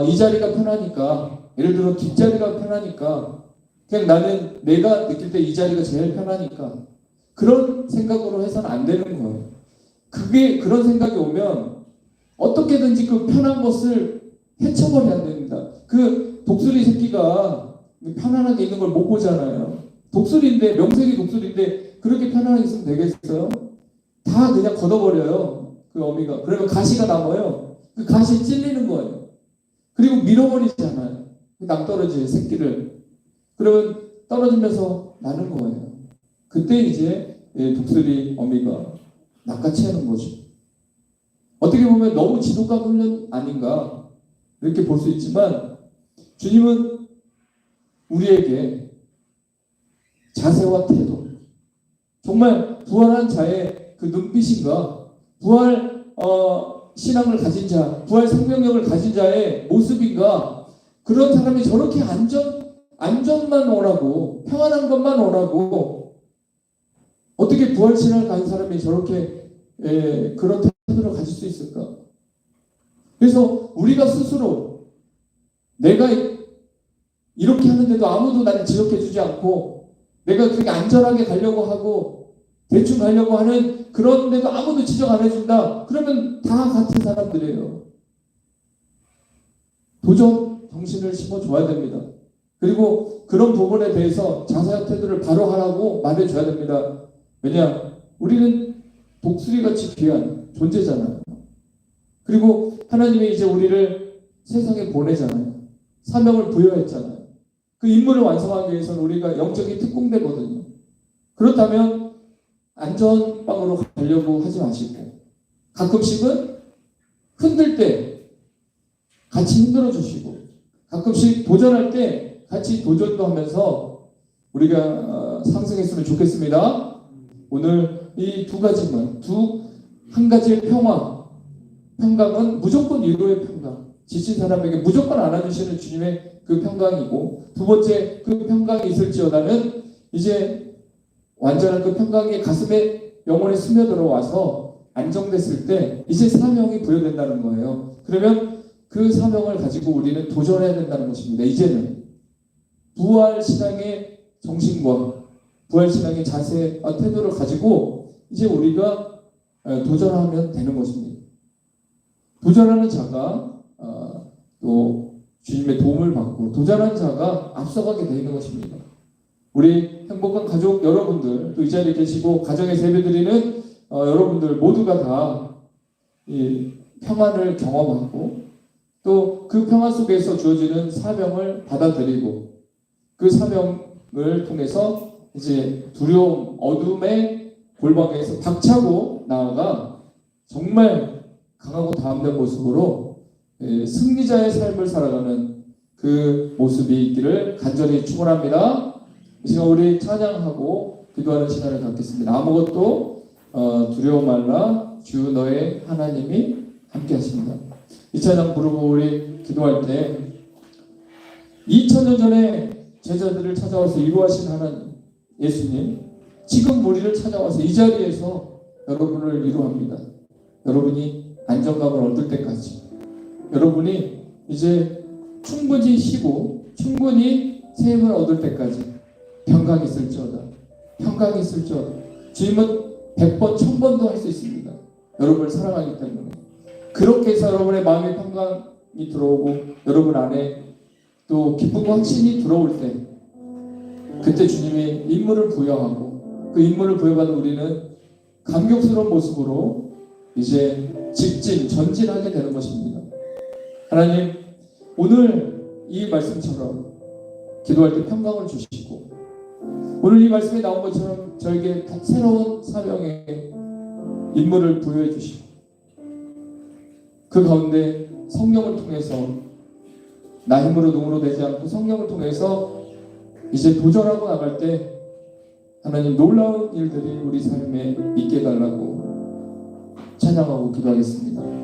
이 자리가 편하니까, 예를 들어 뒷자리가 편하니까, 그냥 나는 내가 느낄 때 이 자리가 제일 편하니까 그런 생각으로 해서는 안 되는 거예요. 그런 생각이 오면 어떻게든지 그 편한 것을 헤쳐버려야 됩니다. 그 독수리 새끼가 편안하게 있는 걸 못 보잖아요. 독수리인데, 명색이 독수리인데 그렇게 편안하게 있으면 되겠어요? 다 그냥 걷어버려요. 그 어미가. 그러면 가시가 남아요. 그 가시에 찔리는 거예요. 그리고 밀어버리잖아요. 그 낭떠러지 새끼를. 그러면 떨어지면서 나는 거예요. 그때 이제 독수리 어미가 낚아채는 거죠. 어떻게 보면 너무 지독한 훈련 아닌가 이렇게 볼 수 있지만 주님은 우리에게 자세와 태도, 정말 부활한 자의 그 눈빛인가, 부활 신앙을 가진 자, 부활 생명력을 가진 자의 모습인가, 그런 사람이 저렇게 안전만 원하고 평안한 것만 원하고 어떻게 부활 신앙을 가진 사람이 저렇게 그런 태도를 가질 수 있을까? 그래서 우리가 스스로 내가 이렇게 하는데도 아무도 나를 지적해 주지 않고 내가 그렇게 안전하게 가려고 하고 대충 가려고 하는 그런데도 아무도 지적 안 해준다. 그러면 다 같은 사람들이에요. 도전 정신을 심어줘야 됩니다. 그리고 그런 부분에 대해서 자세한 태도를 바로 하라고 말해줘야 됩니다. 왜냐? 우리는 독수리같이 귀한 존재잖아요. 그리고 하나님이 이제 우리를 세상에 보내잖아요. 사명을 부여했잖아요. 그 임무를 완성하기 위해서는 우리가 영적인 특공대거든요. 그렇다면 안전빵으로 가려고 하지 마시고 가끔씩은 흔들 때 같이 흔들어 주시고 가끔씩 도전할 때 같이 도전도 하면서 우리가 상승했으면 좋겠습니다. 오늘 이 두 가지만, 한 가지의 평강은 무조건 위로의 평강, 지친 사람에게 무조건 안아주시는 주님의 그 평강이고, 두 번째 그 평강이 있을지어다는 이제 완전한 그 평강이 가슴에 영혼에 스며들어 와서 안정됐을 때 이제 사명이 부여된다는 거예요. 그러면 그 사명을 가지고 우리는 도전해야 된다는 것입니다. 이제는 부활 신앙의 정신과 부활신앙의 자세, 태도를 가지고 이제 우리가 도전하면 되는 것입니다. 도전하는 자가 또 주님의 도움을 받고 도전하는 자가 앞서가게 되는 것입니다. 우리 행복한 가족 여러분들, 또 이 자리에 계시고 가정에 예배드리는 여러분들 모두가 다 이 평안을 경험하고 또 그 평안 속에서 주어지는 사명을 받아들이고 그 사명을 통해서 이제 두려움, 어둠의 골방에서 박차고 나아가 정말 강하고 담대한 모습으로 승리자의 삶을 살아가는 그 모습이 있기를 간절히 축원합니다. 이 시간 우리 찬양하고 기도하는 시간을 갖겠습니다. 아무것도 두려워 말라, 주 너의 하나님이 함께 하십니다. 이 찬양 부르고 우리 기도할 때 2000년 전에 제자들을 찾아와서 이루하신 하나님 예수님, 지금 우리를 찾아와서 이 자리에서 여러분을 위로합니다. 여러분이 안정감을 얻을 때까지, 여러분이 이제 충분히 쉬고 충분히 새 힘을 얻을 때까지 평강이 있을지어다. 평강이 있을지어다. 주님은 100번, 1000번도 할 수 있습니다. 여러분을 사랑하기 때문에. 그렇게 해서 여러분의 마음에 평강이 들어오고 여러분 안에 또 기쁨과 확신이 들어올 때 그때 주님이 임무를 부여하고 그 임무를 부여받은 우리는 감격스러운 모습으로 이제 직진, 전진하게 되는 것입니다. 하나님, 오늘 이 말씀처럼 기도할 때 평강을 주시고 오늘 이 말씀에 나온 것처럼 저에게 새로운 사명의 임무를 부여해 주시고 그 가운데 성령을 통해서 나 힘으로 능으로 되지 않고 성령을 통해서 이제 도전하고 나갈 때 하나님 놀라운 일들이 우리 삶에 있게 해달라고 찬양하고 기도하겠습니다.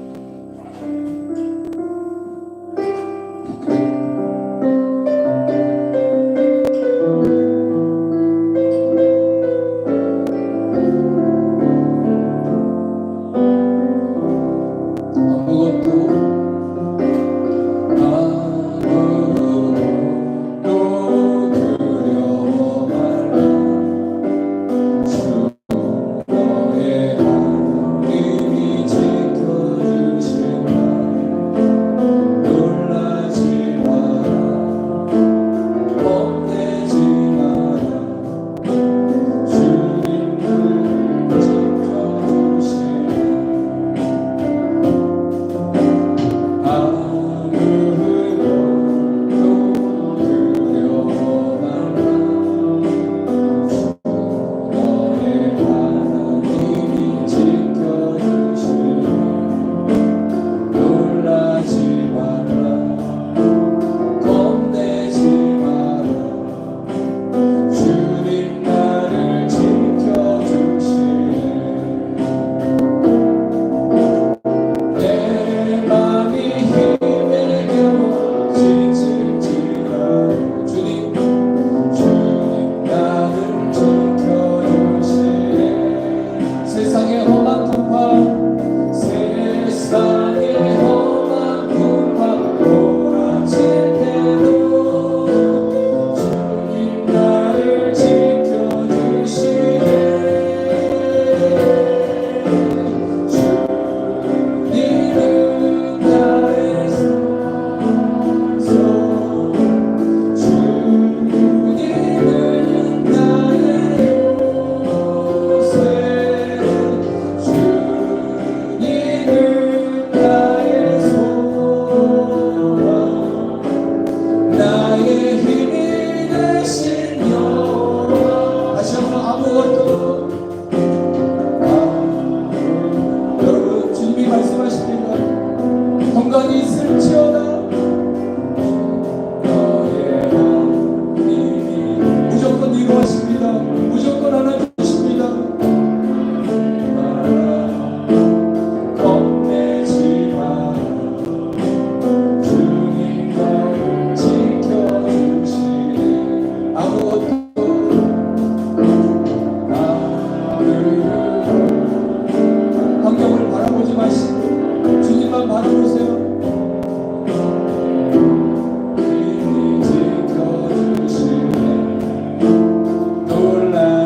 놀라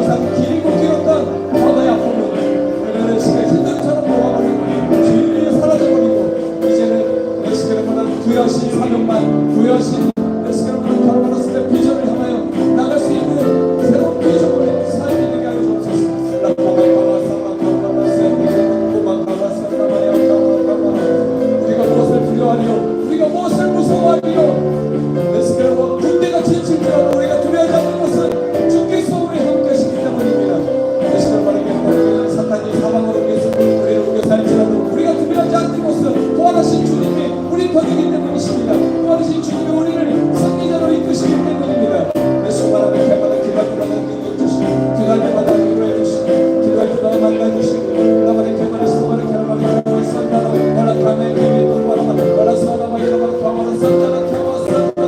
항상 길고 길었던 바다의 아픔을 내가 시간에 hin들처럼 놓아버리고 주님이 사라져버리고 이제는 내 시간마다 부여하신 사명만 부여하신 내 시간마다 걸어버렸을 때 비전을 향하여 나갈 수 있는 새로운 비전을 삶이 되게 하여 주옵소서. 우리가 무엇을 두려워하리요 우리가 무엇을 무서워하리요 내 시간마다 군대가 지칠지라도 우리가 두려워하지 않는 것은 주께서 우리 함께 하시기 때문입니다. 내 시간마다 사탄이 사방으로 위해서 우리를 우겨 살지라도 우리가 두려워하지 않는 것은 부활하신 주님이 우리 편이기 때문이십니다. 부활하신 주님이 우리를 승리자로 이끄시기 때문입니다. 내 시간마다 개마다 기도할 때마다 능력 주시고 기도할 때마다 위로해 주시고 기도할 때마다 만나주시고 나만의 개마다 시간마다 개마다 산다라 바라카메 기도 바라마다 바라사라마 이라마 바마라 산다라 개마 산다라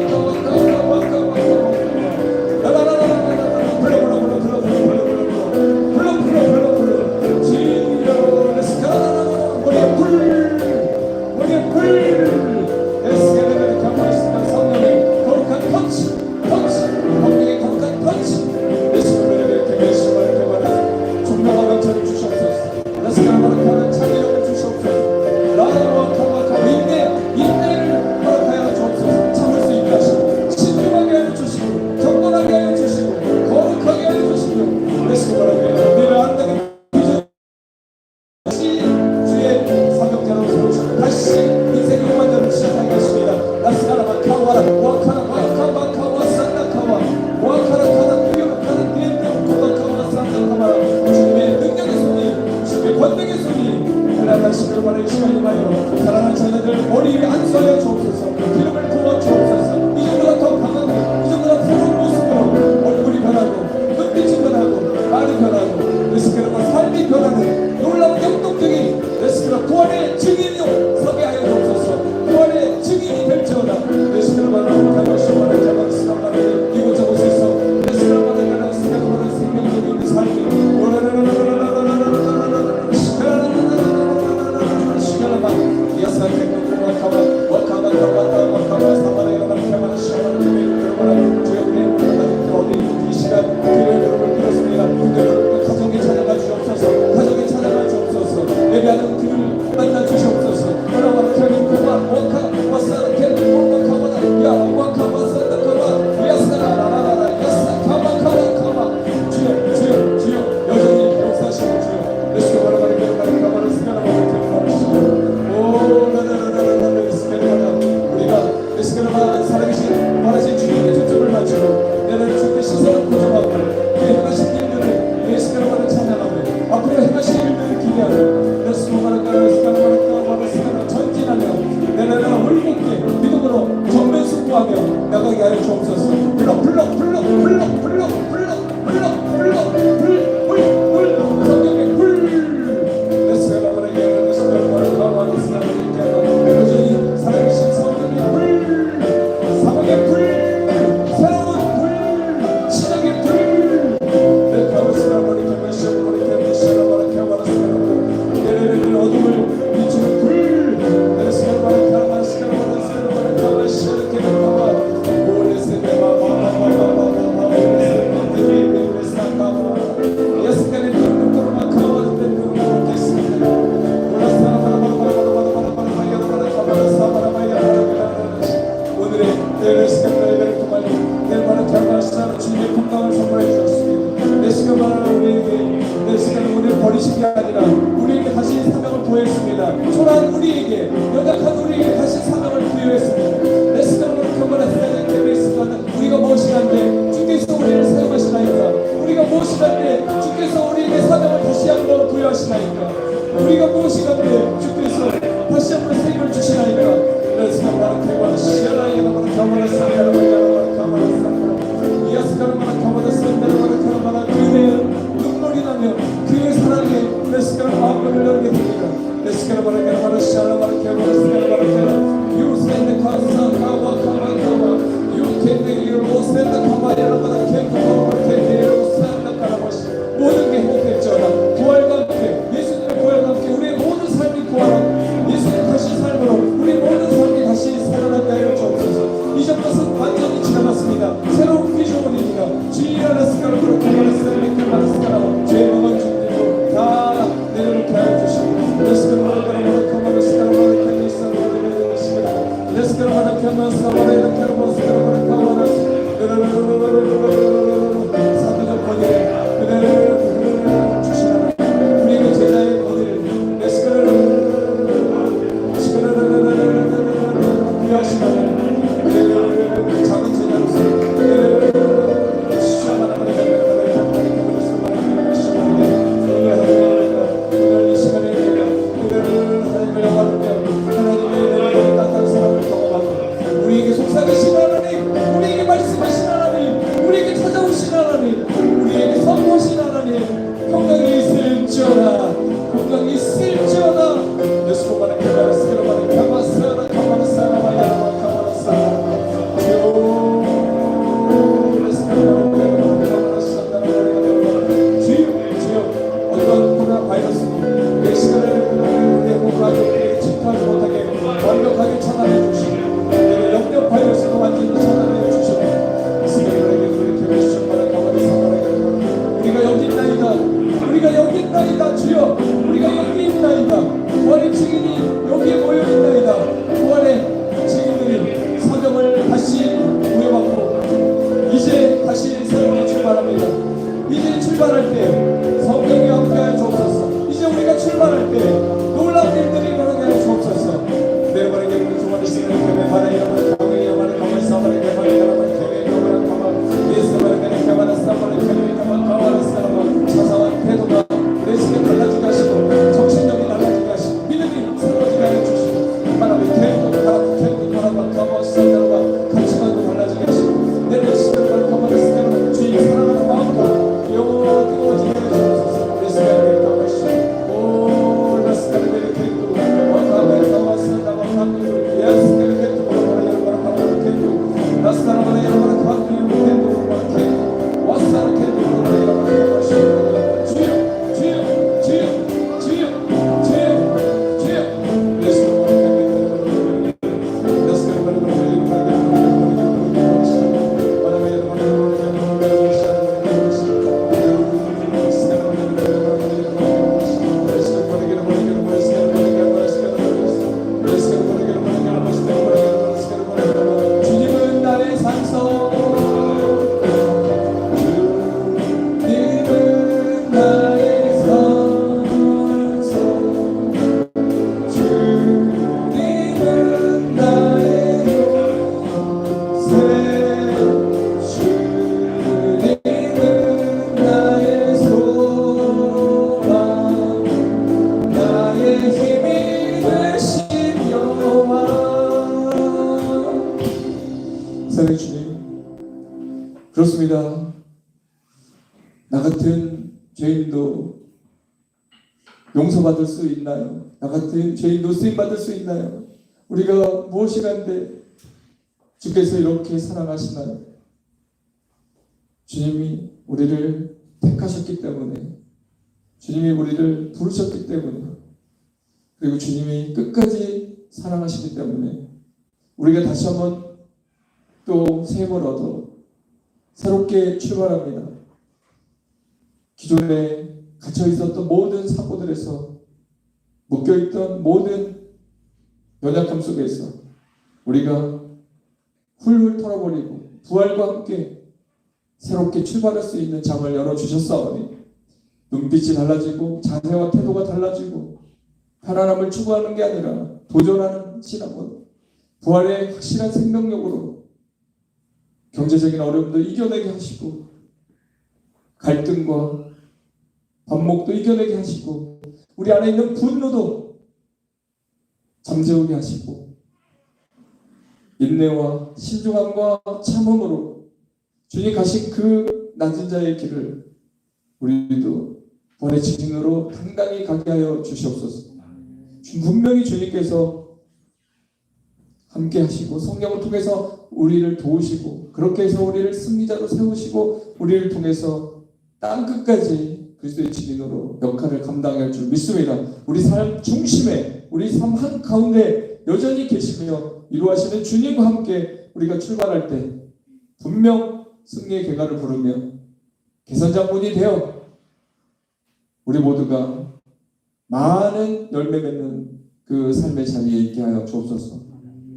사랑하는 자녀들 머리 위에 안수하여 주옵소서. 기름을 부어 주옵소서. 이전보다 더 강하고 이전보다 새로운 모습으로 얼굴이 변하고 눈빛이 변하고 말이 변하고 레스케라가 삶이 변하는 놀라운 역동적인 레스케라 부활의 증인이 서게 하여 주옵소서. 부활의 증인이 될지어다. 레스케라가 가만시오마를 잡아쓰나마를 이곳저곳에서 레스케라마를 가만쓰나마를 생명적인 삶이 가정에 찾아가 주옵소서. 가정에 찾아가 주옵소서. 예배하는 그를 만나 주시옵소서. 여러분 결국 그만 원카 와사라 결국 원카마다 야 원카 와사라 그만 야사라라라라 야사 가마 주여 주여 주여 여전히 역사하시는 주여 레스케 바라바리 가마를 스가라바를 우리가 레스케라마 살아계신 바라신 주님의 초점을 맞추고 내를 주께 시선을 고정하고 그의 행하신 일들을 레스케라마를 찬양하며 앞으로 행하신 일들을 기대하며 레스케라마를 전진하며 내를 울곡게 믿음으로 정면 승부하며 나가게 하여 주옵소서. 성경의 불 레스케라마를 레스케라마를 가만히 쓰나마를 여전히 살아계신 성경의 불 사막의 불 새로운 불 신학의 불 내 가만히 머리 시작머리 시작머리 내려내는 어둠을 비추는 불 내 시작머리 가만히 시작머리 가만히 시작머리 주님의 건강을 선물해 주셨습니다. 내 시간만을 우리에게 내 시간을 우리를 버리신 게 아니라 우리에게 다시 사명을 부여했습니다. 초라한 우리에게 연약한 우리에게 다시 사명을 부여했습니다. 내 시간으로 경건한 때문에 있으면 우리가 무엇이란데 주께서 우리를 사용하시나이까. 우리가 무엇이란데 주께서 우리에게 사명을 다시 한번 부여하시나이까. 우리가 무엇이란데 주께서 다시 한번 세임을 주시나이까. 내 시간만을 대관을 시야라이게 나가는 경건한 사명을 가만히 야스카르마나 가마다 산다르마나 카르마나 그의 눈물이 나며 그의 사랑에 레스카르 마음을 열게 됩니다. 레스카르마나 가마다 샬라마나 캐마나 스카르마나 있나이다. 우리가 여기 있나이다. 주여, 우리가 여기 있나이다. 부활의 증인이 여기에 모여 있나이다. 부활의 증인들이 사명을 다시 부여받고 이제 다시 새롭게 출발합니다. 이제 출발할 때 성령이 함께하여 주옵소서. 이제 우리가 출발할 때 놀라운 일들이 일어나게 하여 주옵소서. 내일만에 우리 주말에 시간을 때문에 바라에 여러분의 강에 여러분의 강을 사발에 개발에 여러분의 개에 여러분의 강을 예수만의 개발에 사발에 개에 가만히 사람과 자상한 태도가 내 시간 달라지게 하시고 정신력이 달라지게 하시고 믿음이 새로워지게 하여 주시고 하나님의 태도 바라봐 가만 사람과 가치관도 달라지게 하시고 내 시간을 가만히 사람과 주님 사랑하는 마음과 영혼으로 뜨거워지게 하여 주옵소서. 내 시간을 가만히 오 라스카르베르 케이토 와카베르 가마스나와 카베르 예스케르 케이토 오라바라 여러분의 카베르 케이토 라스카르바라 여러분의 카베르 케이토 오라바라 케이토 와스카르 케이토 오라바라 여러분의 카베르 주여 주여 주여 주여 주여 주여 예수님의 주님은 나의 산소 주님은 나의 산소 주님은 나의 요새 주님은 나의 소망 나의 힘이 되신 여호와. 사랑의 주님, 그렇습니다. 나 같은 죄인도 용서받을 수 있나요? 나 같은 죄인도 쓰임받을 수 있나요? 우리가 무엇이 간데 주께서 이렇게 사랑하시나요? 주님이 우리를 택하셨기 때문에, 주님이 우리를 부르셨기 때문에, 그리고 주님이 끝까지 사랑하시기 때문에 우리가 다시 한번 또 새 힘을 얻어 새롭게 출발합니다. 기존에 갇혀 있었던 모든 사고들에서 묶여있던 모든 연약함 속에서 우리가 훌훌 털어버리고 부활과 함께 새롭게 출발할 수 있는 장을 열어주셨사오니 눈빛이 달라지고 자세와 태도가 달라지고 편안함을 추구하는 게 아니라 도전하는 신앙으로 부활의 확실한 생명력으로 경제적인 어려움도 이겨내게 하시고 갈등과 반목도 이겨내게 하시고 우리 안에 있는 분노도 잠재우게 하시고 인내와 신중함과 참음으로 주님 가신 그 낮은 자의 길을 우리도 부활의 증인으로 당당히 가게 하여 주시옵소서. 분명히 주님께서 함께 하시고 성령을 통해서 우리를 도우시고 그렇게 해서 우리를 승리자로 세우시고 우리를 통해서 땅끝까지 그리스도의 증인으로 역할을 감당할 줄 믿습니다. 우리 삶 중심에 우리 삶 한가운데 여전히 계시며 이루하시는 주님과 함께 우리가 출발할 때 분명 승리의 개가를 부르며 개선장군이 되어 우리 모두가 많은 열매 맺는 그 삶의 자리에 있게 하여 주옵소서.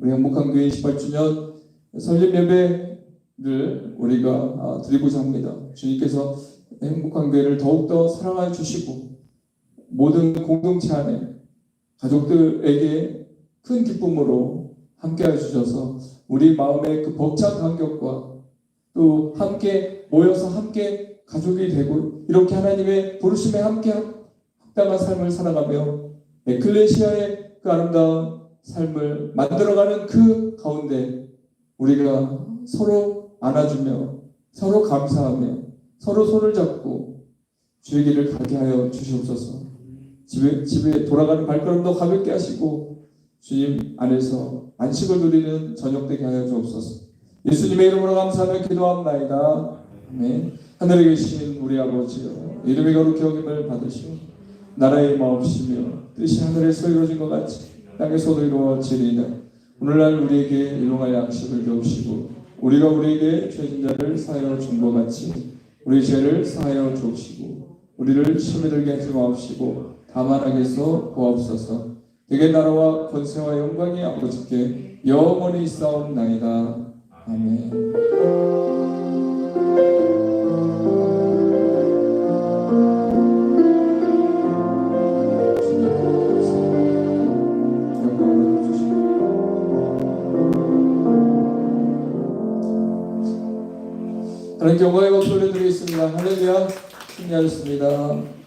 우리 행복한 교회 28주년 설립 예배를 우리가 드리고자 합니다. 주님께서 행복한 교회를 더욱더 사랑하여 주시고 모든 공동체 안에 가족들에게 큰 기쁨으로 함께하여 주셔서 우리 마음의 그 벅찬 감격과 또 함께 모여서 함께 가족이 되고 이렇게 하나님의 부르심에 함께 합당한 삶을 살아가며 에클레시아의 그 아름다운 삶을 만들어가는 그 가운데 우리가 서로 안아주며 서로 감사하며 서로 손을 잡고 주의 길을 가게 하여 주시옵소서. 집에 돌아가는 발걸음도 가볍게 하시고 주님 안에서 안식을 누리는 저녁 되게 하여 주옵소서. 예수님의 이름으로 감사하며 기도합나이다. 아멘. 하늘에 계신 우리 아버지여, 이름이 거룩히 여김을 받으시오. 나라의 마옵시며 뜻이 하늘에서 이루어진 것 같이 땅에서도 이루어지리이다. 오늘날 우리에게 일용할 양식을 주옵시고 우리가 우리에게 죄진 자를 사하여 준 것 같이 우리 죄를 사하여 주옵시고 우리를 시험에 들게 하지 마옵시고 다만 악에서 구하옵소서. 대개 나라와 권세와 영광이 아버지께 영원히 있사옵나이다. 아멘. 하나님께 영광의 박수 올려드리겠습니다. 할렐루야. 승리하셨습니다.